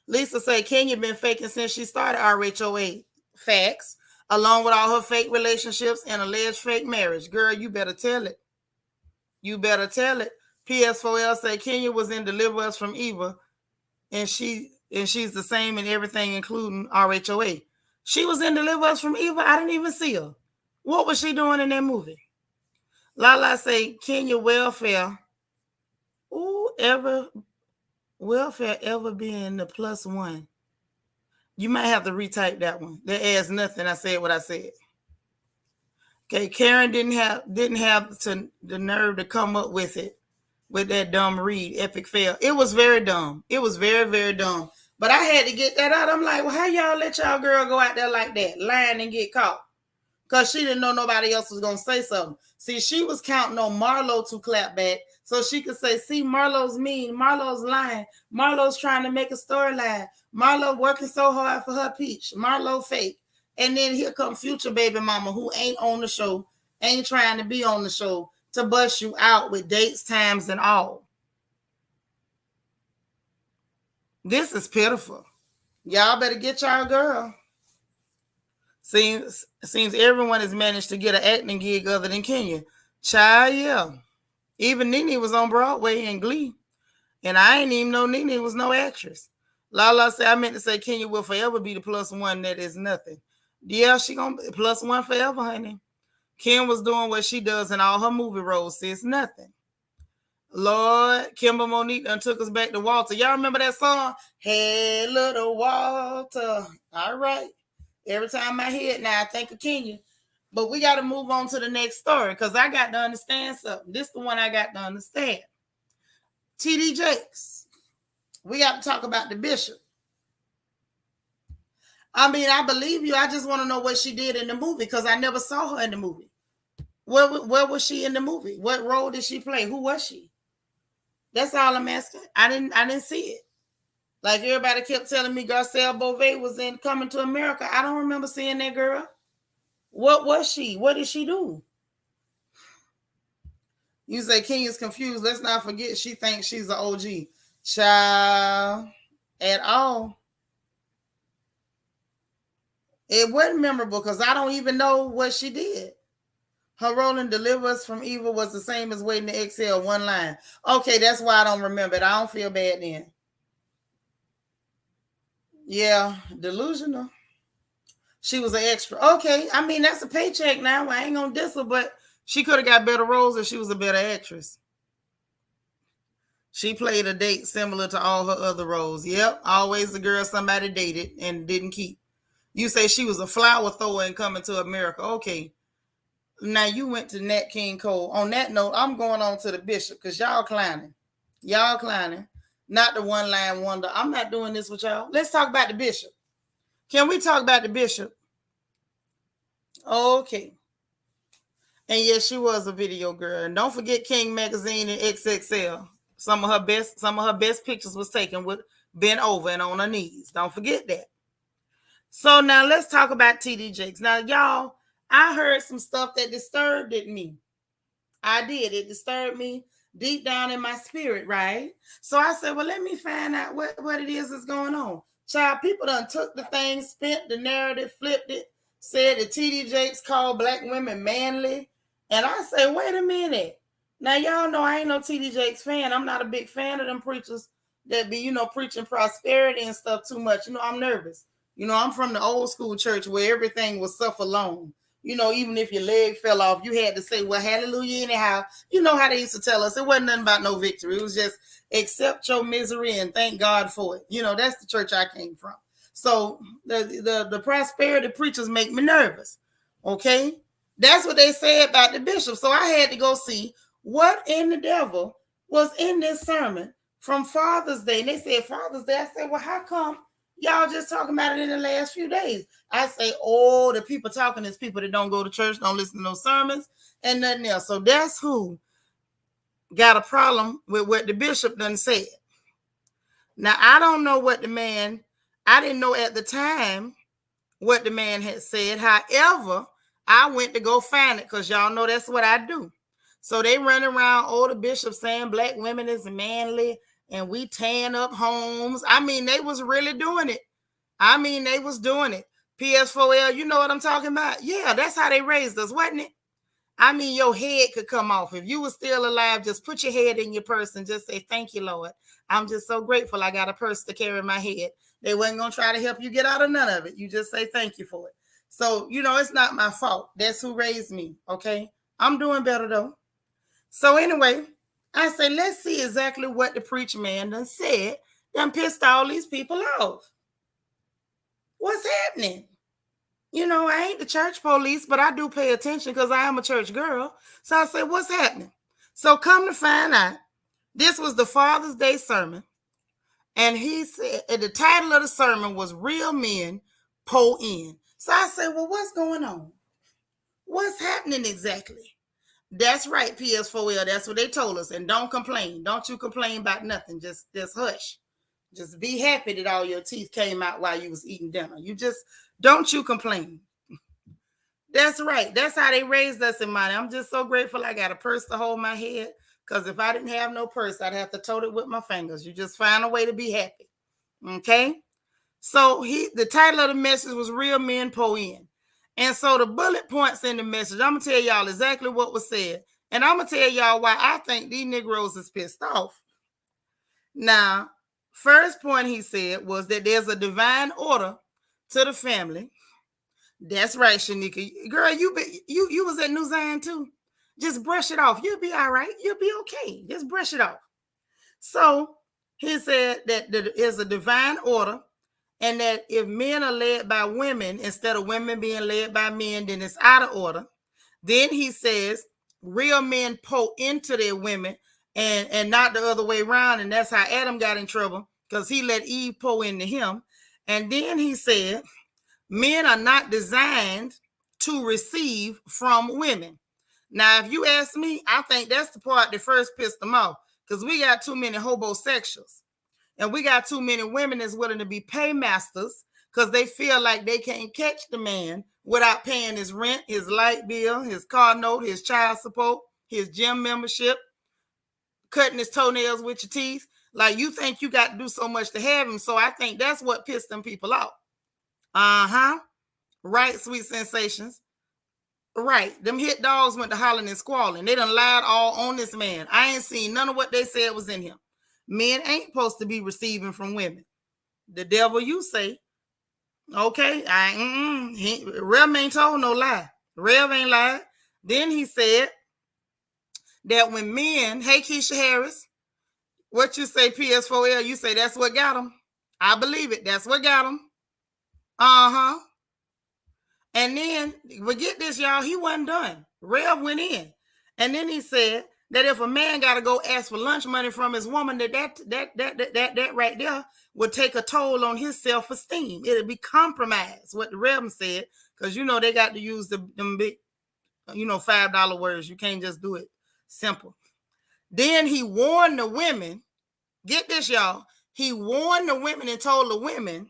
Lisa said Kenya been faking since she started RHOA. Facts. Along with all her fake relationships and alleged fake marriage. Girl, you better tell it. You better tell it. PS4L said Kenya was in Deliver Us from Eva, and she's the same in everything, including RHOA. She was in Deliver Us from Eva. I didn't even see her. What was she doing in that movie? Lala say Kenya welfare. Welfare ever being the +1? You might have to retype that one. That adds nothing. I said what I said. Okay, Karen didn't have the nerve to come up with it with that dumb read, epic fail. It was very dumb. It was very, very dumb. But I had to get that out. I'm like, well, how y'all let y'all girl go out there like that, lying and get caught? Because she didn't know nobody else was going to say something. See, she was counting on Marlo to clap back so she could say, see, Marlo's mean. Marlo's lying. Marlo's trying to make a storyline. Marlo working so hard for her peach. Marlo fake. And then here come future baby mama who ain't on the show, ain't trying to be on the show to bust you out with dates, times, and all. This is pitiful. Y'all better get y'all girl. Seems everyone has managed to get an acting gig other than Kenya. Child, yeah. Even Nene was on Broadway in Glee. And I ain't even know Nene was no actress. Lala said, I meant to say Kenya will forever be the +1 that is nothing. Yeah, she gonna be +1 forever, honey. Kim was doing what she does in all her movie roles, sis. Nothing. Lord, Kimber Monique done took us back to Walter. Y'all remember that song? Hey, little Walter. All right. Every time I hear it now, I think of Kenya. But we got to move on to the next story because I got to understand something. This is the one I got to understand. TD Jakes. We got to talk about the bishop. I mean, I believe you. I just want to know what she did in the movie because I never saw her in the movie. Where was she in the movie? What role did she play? Who was she? That's all I'm asking. I didn't see it. Like everybody kept telling me Garcelle Beauvais was in Coming to America. I don't remember seeing that girl. What was she? What did she do? You say King is confused. Let's not forget she thinks she's an OG. Child at all. It wasn't memorable because I don't even know what she did. Her role in Deliver Us from Evil was the same as Waiting to Exhale, one line. Okay, that's why I don't remember it. I don't feel bad then. Yeah, delusional. She was an extra. Okay, I mean, that's a paycheck now. I ain't gonna diss her, but she could have got better roles if she was a better actress. She played a date similar to all her other roles. Yep, always the girl somebody dated and didn't keep. You say she was a flower thrower and Coming to America. Okay. Now you went to Nat King Cole. On that note, I'm going on to the Bishop because y'all clowning. Y'all clowning. Not the one line wonder. I'm not doing this with y'all. Let's talk about the Bishop. Can we talk about the Bishop? Okay. And yes, she was a video girl. And don't forget King Magazine and XXL. Some of her best pictures was taken with bent over and on her knees. Don't forget that. So now let's talk about TD Jakes. Now, y'all, I heard some stuff that disturbed me. I did. It disturbed me deep down in my spirit, right? So I said, well, let me find out what it is that's going on. Child, people done took the thing, spent the narrative, flipped it, said that TD Jakes called black women manly. And I say, wait a minute. Now, y'all know I ain't no TD Jakes fan. I'm not a big fan of them preachers that be, preaching prosperity and stuff too much. I'm nervous. I'm from the old school church where everything was suffer long. Even if your leg fell off, you had to say, well, hallelujah anyhow. You know how they used to tell us. It wasn't nothing about no victory. It was just accept your misery and thank God for it. That's the church I came from. So the prosperity preachers make me nervous. Okay? That's what they say about the bishop. So I had to go see what in the devil was in this sermon from Father's Day. And they said Father's Day. I said, well, how come y'all just talking about it in the last few days? I say, oh, the people talking is people that don't go to church, don't listen to no sermons, and nothing else. So that's who got a problem with what the bishop done said. Now, I don't know what I didn't know at the time what the man had said. However, I went to go find it because y'all know that's what I do. So they run around, the bishop saying black women is manly and we tearing up homes. I mean, they was really doing it. They was doing it. PS4L, you know what I'm talking about? Yeah, that's how they raised us, wasn't it? Your head could come off. If you were still alive, just put your head in your purse and just say, thank you, Lord. I'm just so grateful I got a purse to carry my head. They wasn't going to try to help you get out of none of it. You just say thank you for it. So, it's not my fault. That's who raised me, okay? I'm doing better, though. So anyway, I say, let's see exactly what the preacher man done said done pissed all these people off. What's happening? I ain't the church police, but I do pay attention because I am a church girl. So I said, what's happening? So come to find out, this was the Father's Day sermon. And he said, the title of the sermon was Real Men Pull In. So I said, well, what's going on? What's happening exactly? That's right, PS4L. That's what they told us. And don't complain. Don't you complain about nothing. Just hush. Just be happy that all your teeth came out while you was eating dinner. Don't you complain. That's right. That's how they raised us in money. I'm just so grateful I got a purse to hold my head. Because if I didn't have no purse, I'd have to tote it with my fingers. You just find a way to be happy. Okay? So the title of the message was Real Men Pull In. And so the bullet points in the message, I'm going to tell y'all exactly what was said. And I'm going to tell y'all why I think these Negroes is pissed off. Now, first point he said was that there's a divine order to the family. That's right, Seanitra. Girl, you was at New Zion too. Just brush it off. You'll be all right. You'll be okay. Just brush it off. So he said that there is a divine order and that if men are led by women instead of women being led by men, then it's out of order. Then he says real men pull into their women and not the other way around. And that's how Adam got in trouble because he let Eve pull into him. And then he said, men are not designed to receive from women. Now, if you ask me, I think that's the part that first pissed them off, because we got too many hobosexuals. And we got too many women that's willing to be paymasters because they feel like they can't catch the man without paying his rent, his light bill, his car note, his child support, his gym membership, cutting his toenails with your teeth. Like, you think you got to do so much to have him. So I think that's what pissed them people off. Right, sweet sensations. Right. Them hit dogs went to hollering and squalling. They done lied all on this man. I ain't seen none of what they said was in him. Men ain't supposed to be receiving from women. The devil, you say. Okay. Rev ain't told no lie. Rev ain't lied. Then he said that when men, hey Keisha Harris, what you say, PS4L, you say that's what got him. I believe it. That's what got him. And then, but get this, y'all, he wasn't done. Rev went in. And then he said that if a man got to go ask for lunch money from his woman, that right there would take a toll on his self-esteem. It'd be compromised, what the Rev said, because, you know, they got to use them big, you know, $5 words. You can't just do it simple. Then he warned the women, get this, y'all, he warned the women and told the women,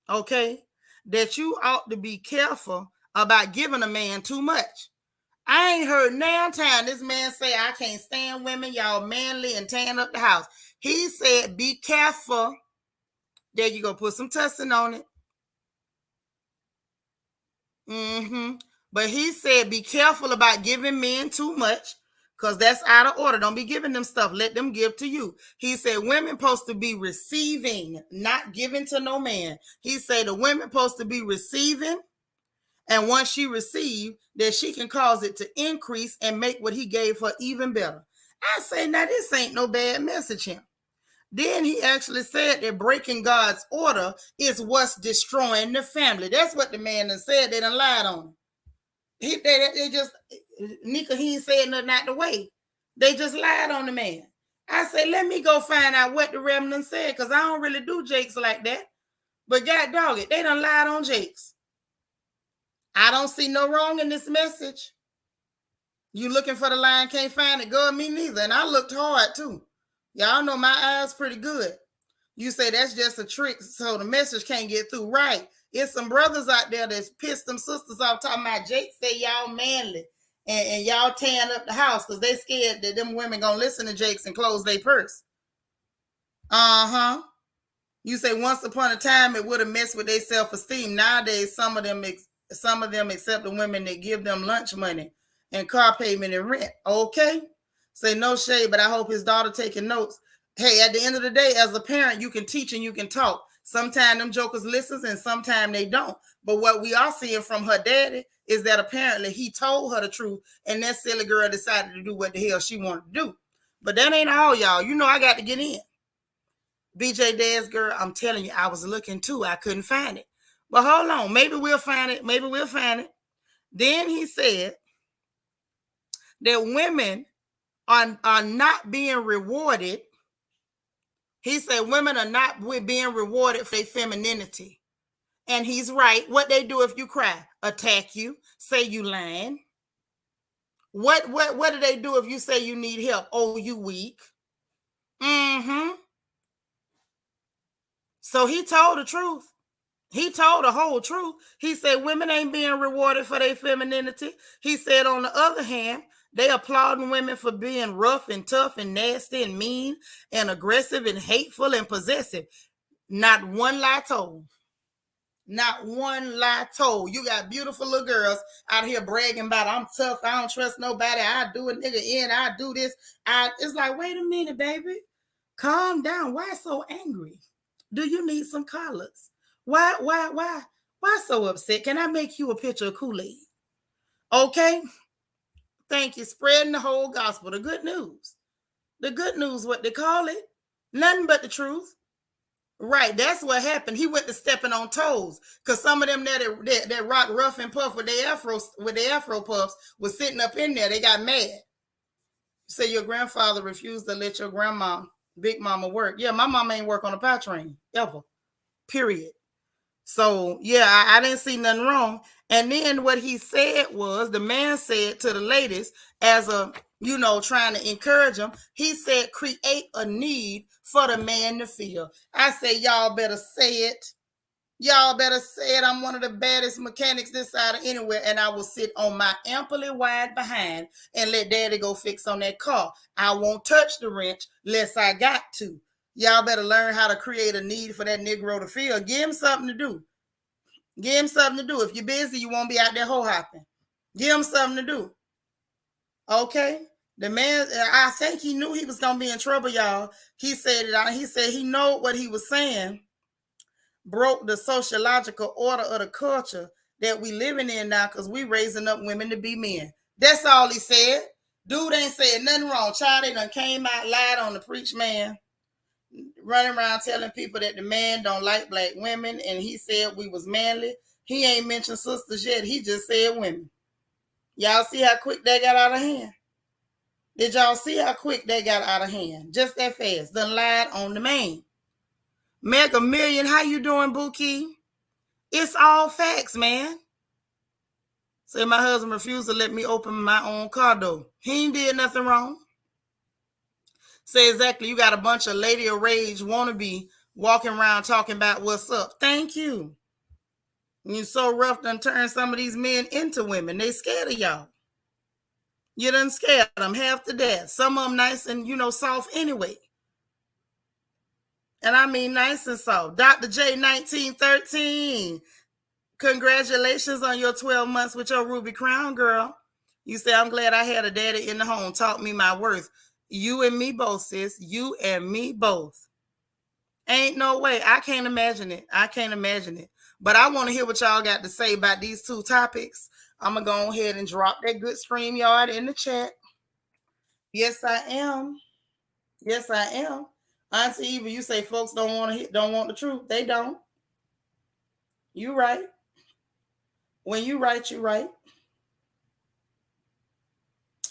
okay, that you ought to be careful about giving a man too much. I ain't heard now time this man say, I can't stand women, y'all manly and tearing up the house. He said, be careful. There you go, put some tussin on it. But he said, be careful about giving men too much, because that's out of order. Don't be giving them stuff. Let them give to you. He said women supposed to be receiving, not giving to no man. He said the women supposed to be receiving, and once she received, that she can cause it to increase and make what he gave her even better. I say, now this ain't no bad message here. Then he actually said that breaking God's order is what's destroying the family. That's what the man done said. They done lied on him. They just, Nika, he ain't said nothing out the way. They just lied on the man. I say, let me go find out what the remnant said, because I don't really do Jakes like that. But God dog it, they done lied on Jakes. I don't see no wrong in this message. You looking for the line, can't find it. Girl, me neither. And I looked hard too. Y'all know my eyes pretty good. You say that's just a trick so the message can't get through. Right. It's some brothers out there that's pissed them sisters off talking about Jake say y'all manly and y'all tearing up the house because they scared that them women gonna listen to Jakes and close their purse. You say once upon a time it would have messed with their self-esteem. Nowadays, some of them accept the women that give them lunch money and car payment and rent. Okay. Say no shade, but I hope his daughter taking notes. Hey, at the end of the day, as a parent, you can teach and you can talk. Sometimes them jokers listen and sometimes they don't. But what we are seeing from her daddy is that apparently he told her the truth and that silly girl decided to do what the hell she wanted to do. But that ain't all, y'all. You know I got to get in. BJ Dad's girl, I'm telling you, I was looking too. I couldn't find it. But hold on. Maybe we'll find it. Maybe we'll find it. Then he said that women are not being rewarded. He said women are not being rewarded for their femininity. And he's right. What they do if you cry? Attack you. Say you lying. What do they do if you say you need help? Oh, you weak. So he told the truth. He told the whole truth. He said women ain't being rewarded for their femininity. He said, on the other hand, they applauding women for being rough and tough and nasty and mean and aggressive and hateful and possessive. Not one lie told. Not one lie told. You got beautiful little girls out here bragging about, I'm tough, I don't trust nobody, I do a nigga in, I do this. It's like, wait a minute, baby. Calm down. Why so angry? Do you need some collars? Why so upset? Can I make you a picture of Kool-Aid? Okay. Thank you. Spreading the whole gospel. The good news. The good news, what they call it. Nothing but the truth. Right. That's what happened. He went to stepping on toes. Because some of them that rock rough and puff with their afro puffs was sitting up in there. They got mad. Say your grandfather refused to let your grandma, big mama, work. Yeah, my mama ain't work on a power train. Ever. Period. So yeah, I didn't see nothing wrong. And then what he said was, the man said to the ladies, as a, trying to encourage them, he said, create a need for the man to feel. I say, y'all better say it. Y'all better say it. I'm one of the baddest mechanics this side of anywhere, and I will sit on my amply wide behind and let daddy go fix on that car. I won't touch the wrench unless I got to. Y'all better learn how to create a need for that Negro to feel. Give him something to do. Give him something to do. If you're busy, you won't be out there hoe hopping. Give him something to do. Okay? The man, I think he knew he was going to be in trouble, y'all. He said it. He said he know what he was saying broke the sociological order of the culture that we living in now, because we raising up women to be men. That's all he said. Dude ain't said nothing wrong. Child, they done came out, lied on the preach man, running around telling people that the man don't like black women, and he said we was manly. He ain't mentioned sisters yet. He just said women. Y'all see how quick that got out of hand? Did y'all see how quick that got out of hand? Just that fast. Done lied on the man. Mega Million, how you doing, Bookie? It's all facts, man. Say my husband refused to let me open my own car door. He ain't did nothing wrong. Say exactly, you got a bunch of lady of rage wannabe walking around talking about what's up. Thank you. You so rough done turn some of these men into women. They scared of y'all. You done scared them half to death. Some of them nice and, soft anyway. And I mean nice and soft. Dr. J 1913. Congratulations on your 12 months with your Ruby Crown, girl. You say, I'm glad I had a daddy in the home, taught me my worth. You and me both, sis. You and me both. Ain't no way. I can't imagine it. I can't imagine it. But I want to hear what y'all got to say about these two topics. I'm going to go ahead and drop that good StreamYard in the chat. Yes, I am. Yes, I am. Auntie Eva, you say folks don't want the truth. They don't. You right. When you right, you right.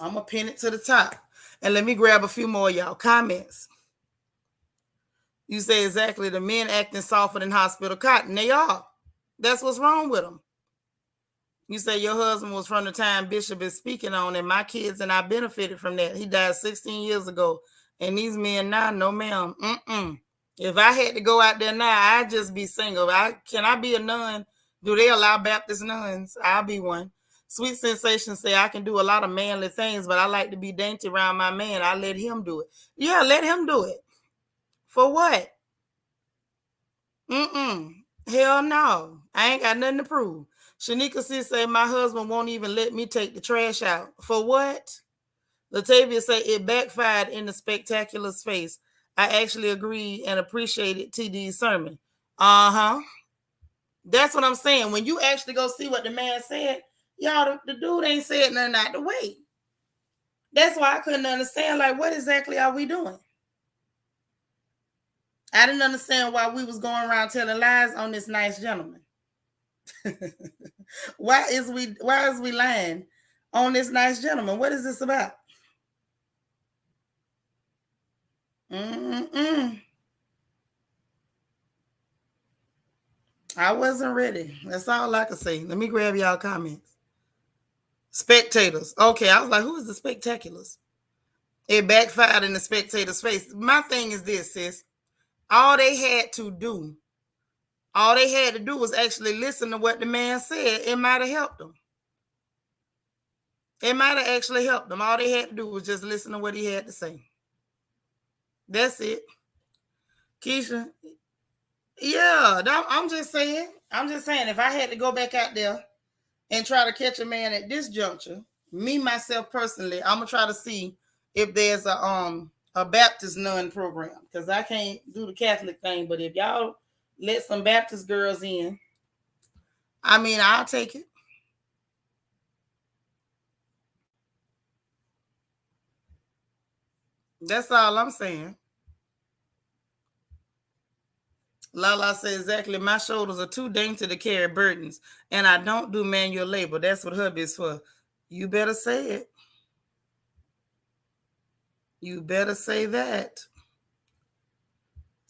I'm going to pin it to the top. And let me grab a few more of y'all comments. You say exactly, the men acting softer than hospital cotton. They are. That's what's wrong with them. You say your husband was from the time Bishop is speaking on, and my kids and I benefited from that. He died 16 years ago. And these men now, no ma'am. If I had to go out there now, I'd just be single. Can I be a nun? Do they allow Baptist nuns? I'll be one. Sweet Sensation say, I can do a lot of manly things, but I like to be dainty around my man. I let him do it. Yeah, let him do it. For what? Hell no. I ain't got nothing to prove. Shanika say, my husband won't even let me take the trash out. For what? Latavia say, it backfired in the spectacular space. I actually agree and appreciated TD's sermon. Uh-huh. That's what I'm saying. When you actually go see what the man said, y'all, the dude ain't said nothing out the way. That's why I couldn't understand, like, what exactly are we doing? I didn't understand why we was going around telling lies on this nice gentleman. Why is we lying on this nice gentleman? What is this about? I wasn't ready. That's all I can say. Let me grab y'all comments. Spectators. Okay, I was like, who is the spectaculars? It backfired in the spectator's face. My thing is this, sis. All they had to do was actually listen to what the man said. It might have helped them. It might have actually helped them. All they had to do was just listen to what he had to say. That's it. Keisha. Yeah, I'm just saying. If I had to go back out there and try to catch a man at this juncture, me, myself personally, I'm going to try to see if there's a Baptist nun program, because I can't do the Catholic thing. But if y'all let some Baptist girls in, I mean, I'll take it. That's all I'm saying. Lala says, exactly, my shoulders are too dainty to carry burdens, and I don't do manual labor. That's what hubby is for. You better say it. You better say that.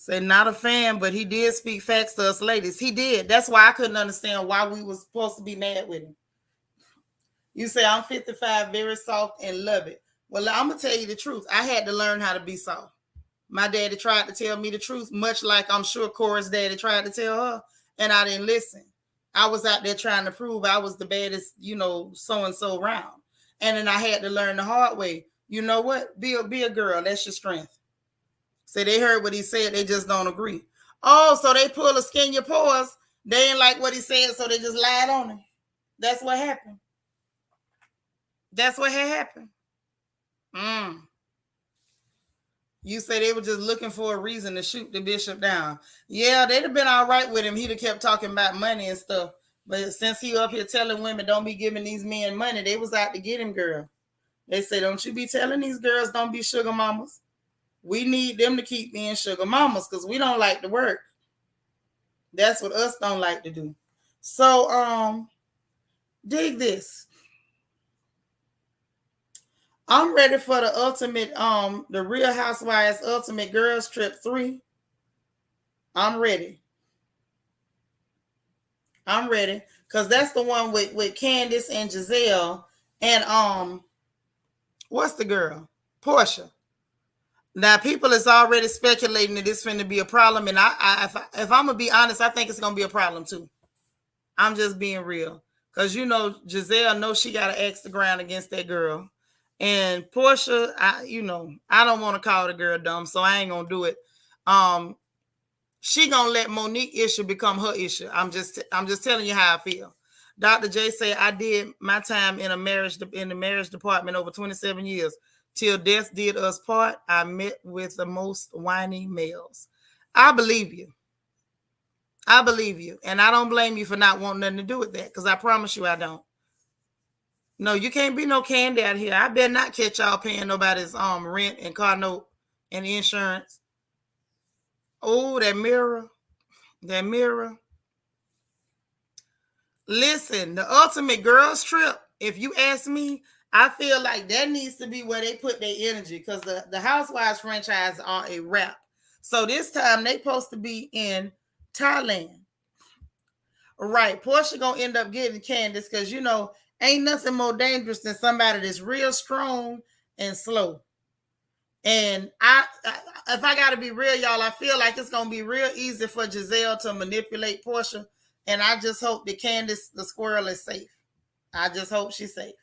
Say not a fan, but he did speak facts to us ladies. He did. That's why I couldn't understand why we was supposed to be mad with him. You say I'm 55, very soft and love it. Well, I'm gonna tell you the truth. I had to learn how to be soft. My daddy tried to tell me the truth, much like I'm sure Cora's daddy tried to tell her, and I didn't listen. I was out there trying to prove I was the baddest, so and so round. And then I had to learn the hard way. You know what? Be a girl. That's your strength. Say they heard what he said, they just don't agree. Oh, so they pull a skin your pores. They ain't like what he said, so they just lied on him. That's what happened. That's what had happened. You say they were just looking for a reason to shoot the bishop down. Yeah, they'd have been all right with him. He'd have kept talking about money and stuff. But since he up here telling women don't be giving these men money, they was out to get him, girl. They say, don't you be telling these girls don't be sugar mamas. We need them to keep being sugar mamas because we don't like to work. That's what us don't like to do. So, dig this. I'm ready for the ultimate, the Real Housewives Ultimate Girls Trip 3. I'm ready. Because that's the one with Candace and Giselle and what's the girl? Portia. Now people is already speculating that it's going to be a problem, and if I'm gonna be honest, I think it's gonna be a problem too. I'm just being real. Because Giselle knows she got to axe the ground against that girl. And Portia, I don't want to call the girl dumb, so I ain't gonna do it. She gonna let Monique issue become her issue. I'm just telling you how I feel. Dr. J said I did my time in the marriage department over 27 years. Till death did us part. I met with the most whiny males. I believe you. And I don't blame you for not wanting nothing to do with that, because I promise you I don't. No, you can't be no candy out here. I better not catch y'all paying nobody's rent and car note and insurance. Oh, that mirror. Listen, the ultimate girls trip, if you ask me, I feel like that needs to be where they put their energy, because the Housewives franchise are a wrap. So this time they supposed to be in Thailand. Right. Portia gonna end up getting Candace because ain't nothing more dangerous than somebody that's real strong and slow. And if I gotta be real, y'all, I feel like it's gonna be real easy for Giselle to manipulate Portia. And I just hope that Candace the squirrel is safe. I just hope she's safe.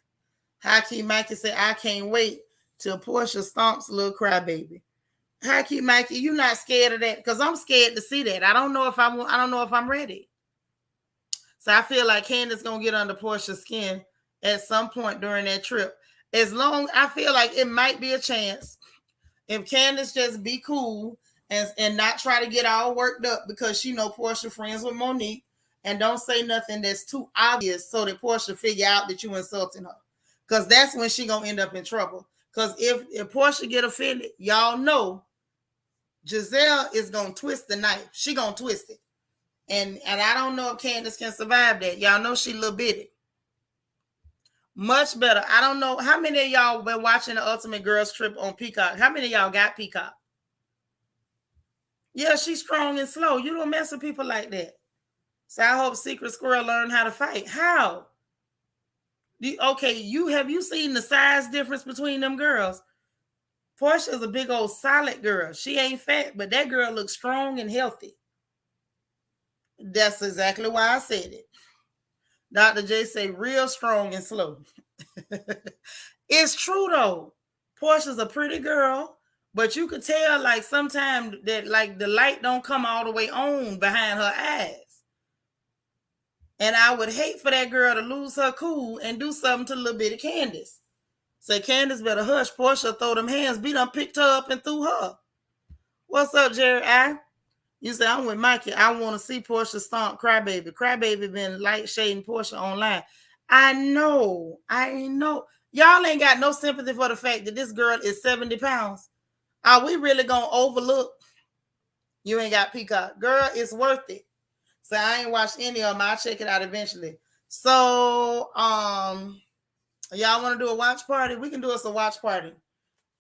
Haki Mikey said, I can't wait till Portia stomps little crybaby. Haki Mikey, you not scared of that? Because I'm scared to see that. I don't know if I'm ready. So I feel like Candace gonna get under Portia's skin at some point during that trip. I feel like it might be a chance if Candace just be cool and not try to get all worked up because she know Portia friends with Monique, and don't say nothing that's too obvious so that Portia figure out that you insulting her. Because that's when she gonna end up in trouble. Because if Portia get offended, y'all know Giselle is gonna twist the knife. She gonna twist it. And I don't know if Candace can survive that. Y'all know she little bitty. Much better. I don't know. How many of y'all been watching the Ultimate Girls Trip on Peacock? How many of y'all got Peacock? Yeah, she's strong and slow. You don't mess with people like that. So I hope Secret Squirrel learn how to fight. How? Okay, have you seen the size difference between them girls? Portia's a big old solid girl. She ain't fat, but that girl looks strong and healthy. That's exactly why I said it. Dr. J say real strong and slow. It's true though. Portia's a pretty girl, but you could tell like sometimes that like the light don't come all the way on behind her eyes. And I would hate for that girl to lose her cool and do something to little bitty Candace. Say, Candace better hush. Portia throw them hands. Be done picked her up and threw her. What's up, Jerry? You say, I'm with Mikey. I want to see Portia stomp Crybaby. Crybaby been light shading Portia online. I know. Y'all ain't got no sympathy for the fact that this girl is 70 pounds. Are we really going to overlook? You ain't got Peacock. Girl, it's worth it. So I ain't watched any of them. I'll check it out eventually. So, y'all want to do a watch party? We can do us a watch party.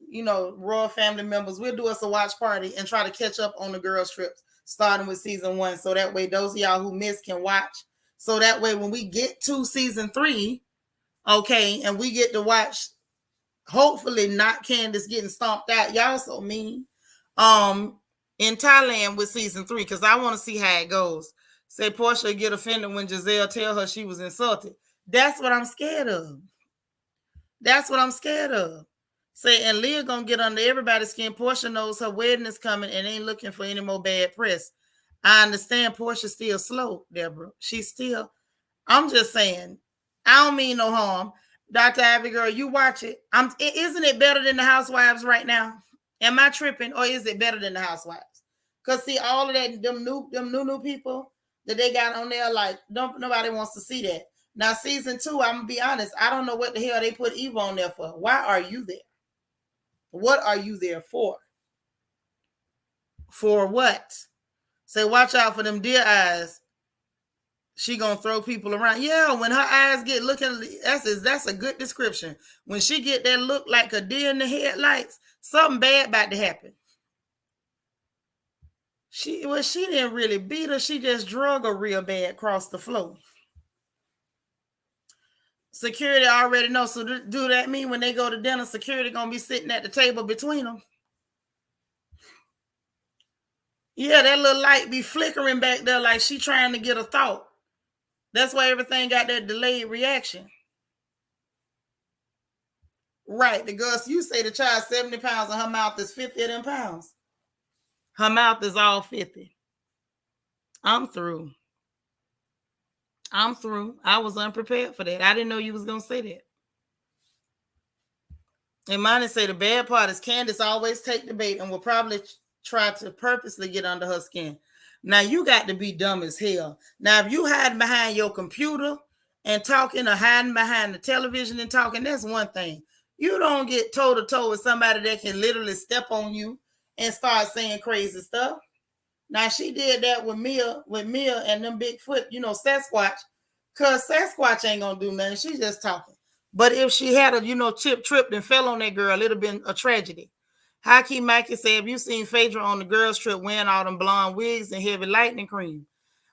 royal family members. We'll do us a watch party and try to catch up on the girls' trips, starting with season 1. So that way, those of y'all who missed can watch. So that way, when we get to season 3, okay, and we get to watch, hopefully not Candace getting stomped out. Y'all so mean. In Thailand with season 3, because I want to see how it goes. Say Portia get offended when Giselle tell her she was insulted. That's what I'm scared of. That's what I'm scared of. Say, and Leah gonna get under everybody's skin. Portia knows her wedding is coming and ain't looking for any more bad press. I understand Portia's still slow, Deborah. She's still, I'm just saying, I don't mean no harm. Dr. Ivy girl, you watch it. Isn't it better than the Housewives right now? Am I tripping, or is it better than the Housewives? Because see, all of that, them new people that they got on there, like, nobody wants to see that. Now, season 2, I'm gonna be honest, I don't know what the hell they put Eva on there for. Why are you there? What are you there for? For what? Say, watch out for them deer eyes. She gonna throw people around. Yeah, when her eyes get looking, that's a good description. When she get that look like a deer in the headlights, something bad about to happen. She didn't really beat her. She just drug her real bad across the floor. Security already know. So do that mean when they go to dinner, security gonna be sitting at the table between them? Yeah, that little light be flickering back there like she trying to get a thought. That's why everything got that delayed reaction. Right. The girl, you say the child 70 pounds and her mouth is 50 of them pounds. Her mouth is all 50. I'm through. I was unprepared for that. I didn't know you was going to say that. And mine say the bad part is Candace always take the bait and will probably try to purposely get under her skin. Now, you got to be dumb as hell. Now, if you hiding behind your computer and talking, or hiding behind the television and talking, that's one thing. You don't get toe-to-toe with somebody that can literally step on you and start saying crazy stuff. Now, she did that with Mia and them Bigfoot, Sasquatch, because Sasquatch ain't going to do nothing. She's just talking. But if she had a, tripped and fell on that girl, it would have been a tragedy. Hakeem Mikey said, have you seen Phaedra on the girls' trip wearing all them blonde wigs and heavy lightning cream?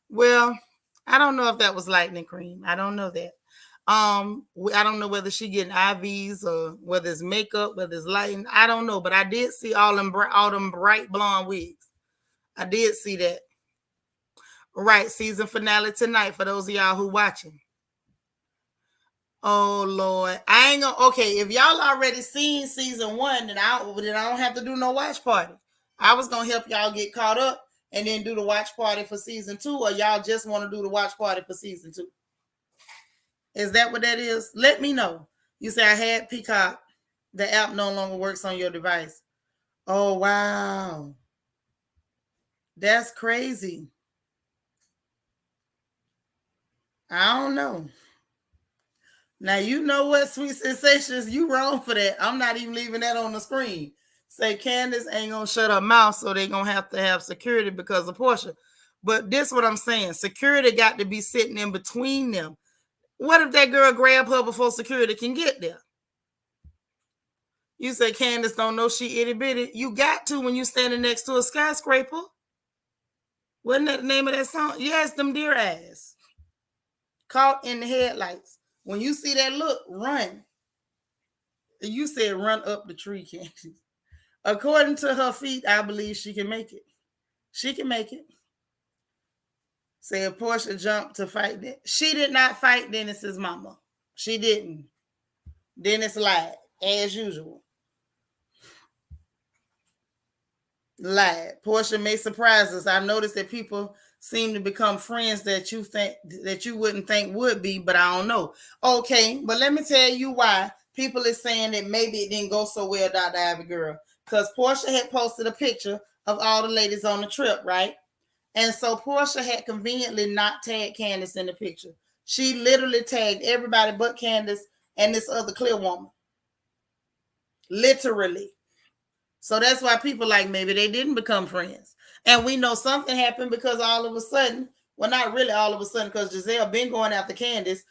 Well, I don't know if that was lightning cream. I don't know that. I don't know whether she getting IVs or whether it's makeup, whether it's lighting. I don't know, but I did see all them bright blonde wigs. I did see that. Right, season finale tonight for those of y'all who watching. Oh Lord, I ain't gonna. Okay, if y'all already seen season 1, then I don't have to do no watch party. I was gonna help y'all get caught up and then do the watch party for season 2, or y'all just want to do the watch party for season 2. Is that what that is? Let me know. You say I had Peacock. The app no longer works on your device. Oh wow, that's crazy. I don't know. Now, you know what, Sweet Sensations, you wrong for that. I'm not even leaving that on the screen. Say Candace ain't going to shut her mouth, so they're going to have security because of Portia. But this is what I'm saying. Security got to be sitting in between them. What if that girl grab her before security can get there? You say Candace don't know she itty bitty. You got to when you standing next to a skyscraper. Wasn't that the name of that song? Yes, them deer eyes. Caught in the headlights. When you see that look, run. You said run up the tree, Candace. According to her feet, I believe she can make it. She can make it. Said Portia jumped to fight that. She did not fight Dennis's mama. She didn't. Dennis lied, as usual. Lied. Portia may surprise us. I noticed that people seem to become friends that you wouldn't think would be, but I don't know. Okay, but let me tell you why people are saying that maybe it didn't go so well, Dr. Ivy girl. Because Portia had posted a picture of all the ladies on the trip, right? And so Portia had conveniently not tagged Candace in the picture. She literally tagged everybody but Candace and this other clear woman. Literally. So that's why people like maybe they didn't become friends. And we know something happened because all of a sudden, well, not really all of a sudden, because Giselle been going after Candace,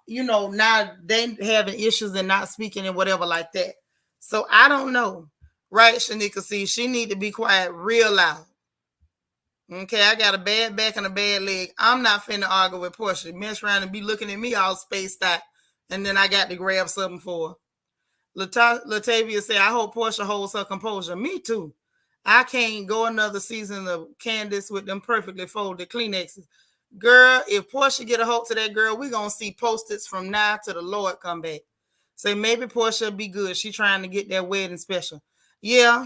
now they having issues and not speaking and whatever like that. So I don't know. Right, Seanitra, see, she need to be quiet real loud. Okay, I got a bad back and a bad leg. I'm not finna argue with Portia. Mess around and be looking at me all spaced out. And then I got to grab something for her. Latavia said, I hope Portia holds her composure. Me too. I can't go another season of Candace with them perfectly folded Kleenexes. Girl, if Portia get a hold to that girl, we going to see post-its from now to the Lord come back. Say, maybe Portia be good. She trying to get that wedding special. Yeah,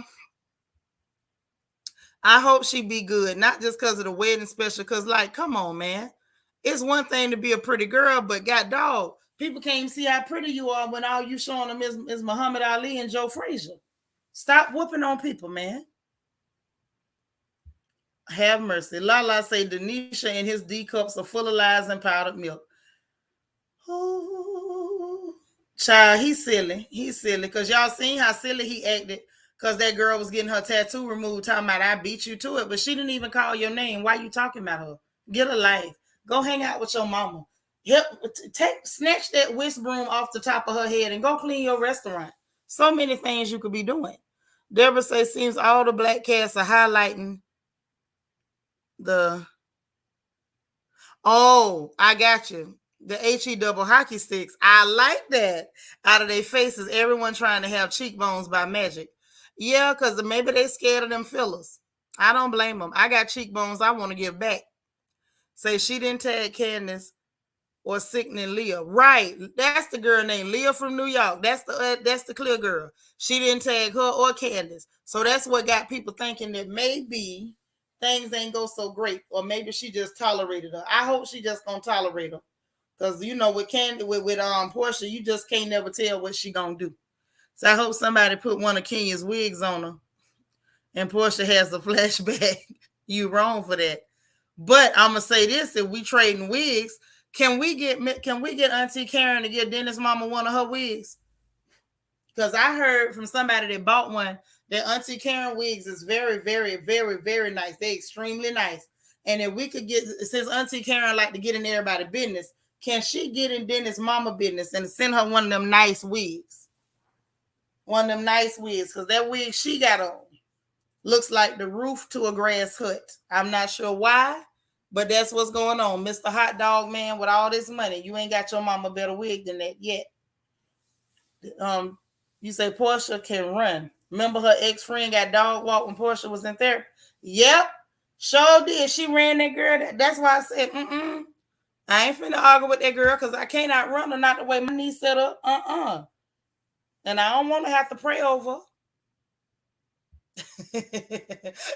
I hope she be good. Not just because of the wedding special, because, like, come on, man. It's one thing to be a pretty girl, but god dog, people can't even see how pretty you are when all you showing them is Muhammad Ali and Joe Frazier. Stop whooping on people, man. Have mercy. Lala say Denisha and his D cups are full of lies and powdered milk. Oh, child, he's silly. He's silly. Because y'all seen how silly he acted because that girl was getting her tattoo removed, talking about I beat you to it, but she didn't even call your name. Why you talking about her? Get a life. Go hang out with your mama. Snatch that whisk broom off the top of her head and go clean your restaurant. So many things you could be doing. Deborah says, seems all the black cats are highlighting the... Oh, I got you. The HE double hockey sticks. I like that. Out of their faces, everyone trying to have cheekbones by magic. Yeah, because maybe they scared of them fillers. I don't blame them. I got cheekbones I want to give back. Say she didn't tag Candace or sickening Leah. Right. That's the girl named Leah from New York. That's the clear girl. She didn't tag her or Candace. So that's what got people thinking that maybe things ain't go so great. Or maybe she just tolerated her. I hope she just gonna tolerate her. Because you know with Portia, you just can't never tell what she gonna do. So I hope somebody put one of Kenya's wigs on her and Portia has a flashback. You wrong for that. But I'm gonna say this: if we trading wigs, can we get Auntie Karen to give Dennis Mama one of her wigs? Because I heard from somebody that bought one that Auntie Karen wigs is very, very, very, very nice. They're extremely nice. And if we could get, since Auntie Karen like to get in everybody's business, can she get in Dennis Mama business and send her one of them nice wigs? One of them nice wigs, because that wig she got on looks like the roof to a grass hut. I'm not sure why, but that's what's going on. Mr. Hot Dog Man, with all this money, you ain't got your mama better wig than that yet. You say Portia can run. Remember her ex-friend got dog walked when Portia was in therapy? Yep, sure did. She ran that girl. That's why I said, I ain't finna argue with that girl because I can't outrun her, not the way my knees set up. And I don't want to have to pray over.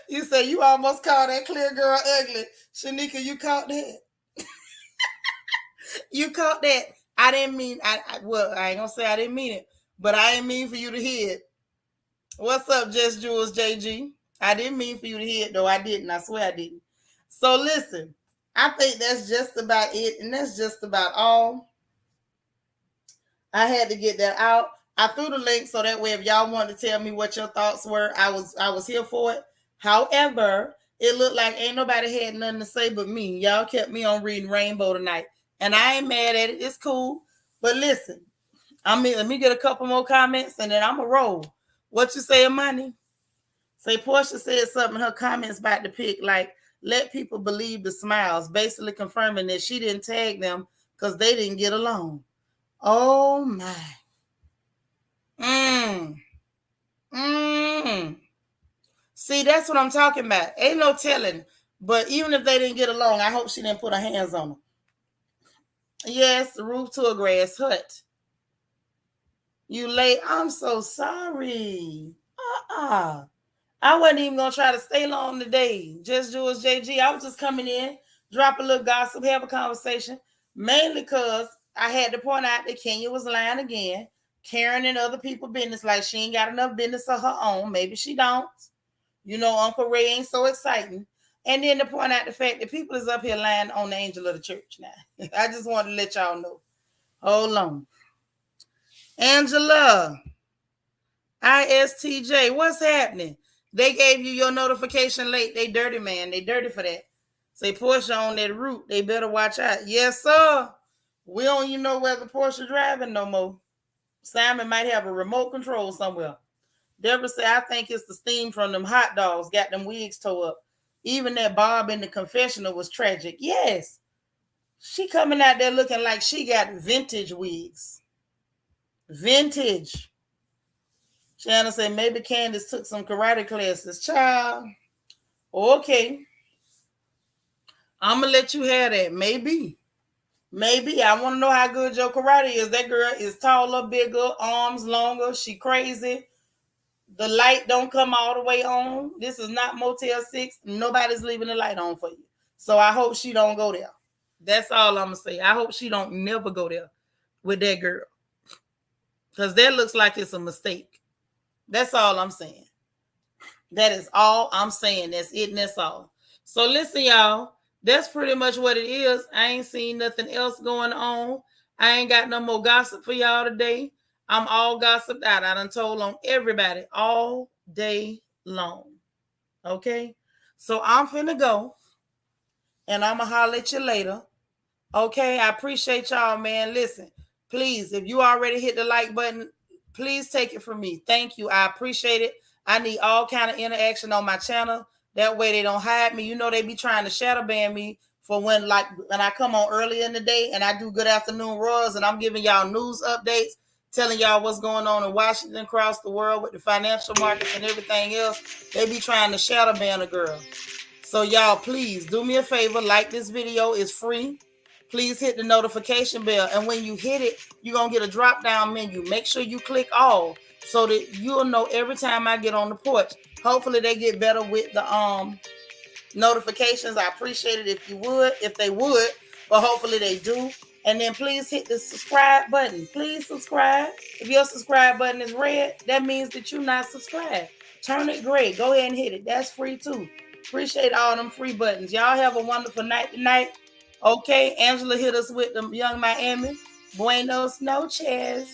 You say you almost called that clear girl ugly. Shanika, you caught that. You caught that. I didn't mean, I ain't gonna say I didn't mean it, but I didn't mean for you to hear it. What's up, Just Jules JG? I didn't mean for you to hear it, though. I didn't. I swear I didn't. So listen, I think that's just about it, and that's just about all. I had to get that out. I threw the link so that way if y'all wanted to tell me what your thoughts were, I was here for it. However, it looked like ain't nobody had nothing to say but me. Y'all kept me on reading Rainbow tonight. And I ain't mad at it. It's cool. But listen, let me get a couple more comments and then I'm going to roll. What you say, Money? Say Portia said something in her comments about the pic, like, let people believe the smiles, basically confirming that she didn't tag them because they didn't get along. Oh, my. See, that's what I'm talking about. Ain't no telling. But even if they didn't get along, I hope she didn't put her hands on them. Yes, the roof to a grass hut. You late. I'm so sorry. I wasn't even going to try to stay long today. Just Jules JG. I was just coming in, drop a little gossip, have a conversation. Mainly because I had to point out that Kenya was lying again. Karen and other people business like she ain't got enough business of her own. Maybe she don't. You know, Uncle Ray ain't so exciting. And then to point out the fact that people is up here lying on the angel of the church now. I just wanted to let y'all know. Hold on. Angela. ISTJ. What's happening? They gave you your notification late. They dirty, man. They dirty for that. Say Portia on that route. They better watch out. Yes, sir. We don't even know whether Portia driving no more. Simon might have a remote control somewhere. Deborah said, I think it's the steam from them hot dogs got them wigs tore up. Even that Bob in the confessional was tragic. Yes. She coming out there looking like she got vintage wigs. Vintage. Shannon said, maybe Candace took some karate classes. Child. Okay. I'm going to let you have that. Maybe. Maybe. I want to know how good your karate is. That girl is taller, bigger, arms longer. She crazy. The light don't come all the way on. This is not Motel 6. Nobody's leaving the light on for you. So I hope she don't go there. That's all I'm going to say. I hope she don't never go there with that girl. Because that looks like it's a mistake. That's all I'm saying. That is all I'm saying. That's it and that's all. So listen, y'all. That's pretty much what it is. I ain't seen nothing else going on. I ain't got no more gossip for y'all today. I'm all gossiped out. I done told on everybody all day long. Okay? So I'm finna go. And I'm going to holler at you later. Okay? I appreciate y'all, man. Listen, please, if you already hit the like button, please take it from me. Thank you. I appreciate it. I need all kind of interaction on my channel. That way they don't hide me. You know they be trying to shadow ban me for when I come on early in the day and I do Good Afternoon Royals and I'm giving y'all news updates, telling y'all what's going on in Washington, across the world with the financial markets and everything else. They be trying to shadow ban a girl. So y'all, please do me a favor. Like this video. It's free. Please hit the notification bell. And when you hit it, you're going to get a drop-down menu. Make sure you click all so that you'll know every time I get on the porch. Hopefully they get better with the notifications. I appreciate it if they would, but hopefully they do. And then please hit the subscribe button. Please subscribe. If your subscribe button is red, that means that you're not subscribed. Turn it gray. Go ahead and hit it. That's free too. Appreciate all them free buttons. Y'all have a wonderful night tonight. Okay, Angela hit us with the Young Miami. Buenos noches.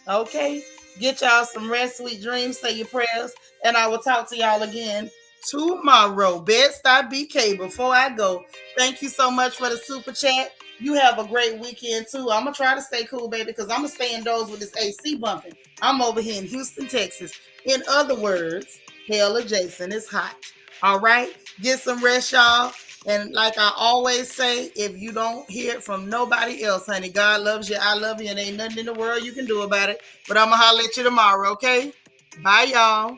Okay, get y'all some rest, sweet dreams, say your prayers, and I will talk to y'all again tomorrow. Bed-Stuy BK, before I go, thank you so much for the super chat. You have a great weekend too. I'm going to try to stay cool, baby, because I'm going to stay indoors with this AC bumping. I'm over here in Houston, Texas. In other words, hell adjacent. It's hot. All right, get some rest, y'all. And like I always say, if you don't hear it from nobody else, honey, God loves you, I love you, and ain't nothing in the world you can do about it. But I'm going to holler at you tomorrow, okay? Bye, y'all.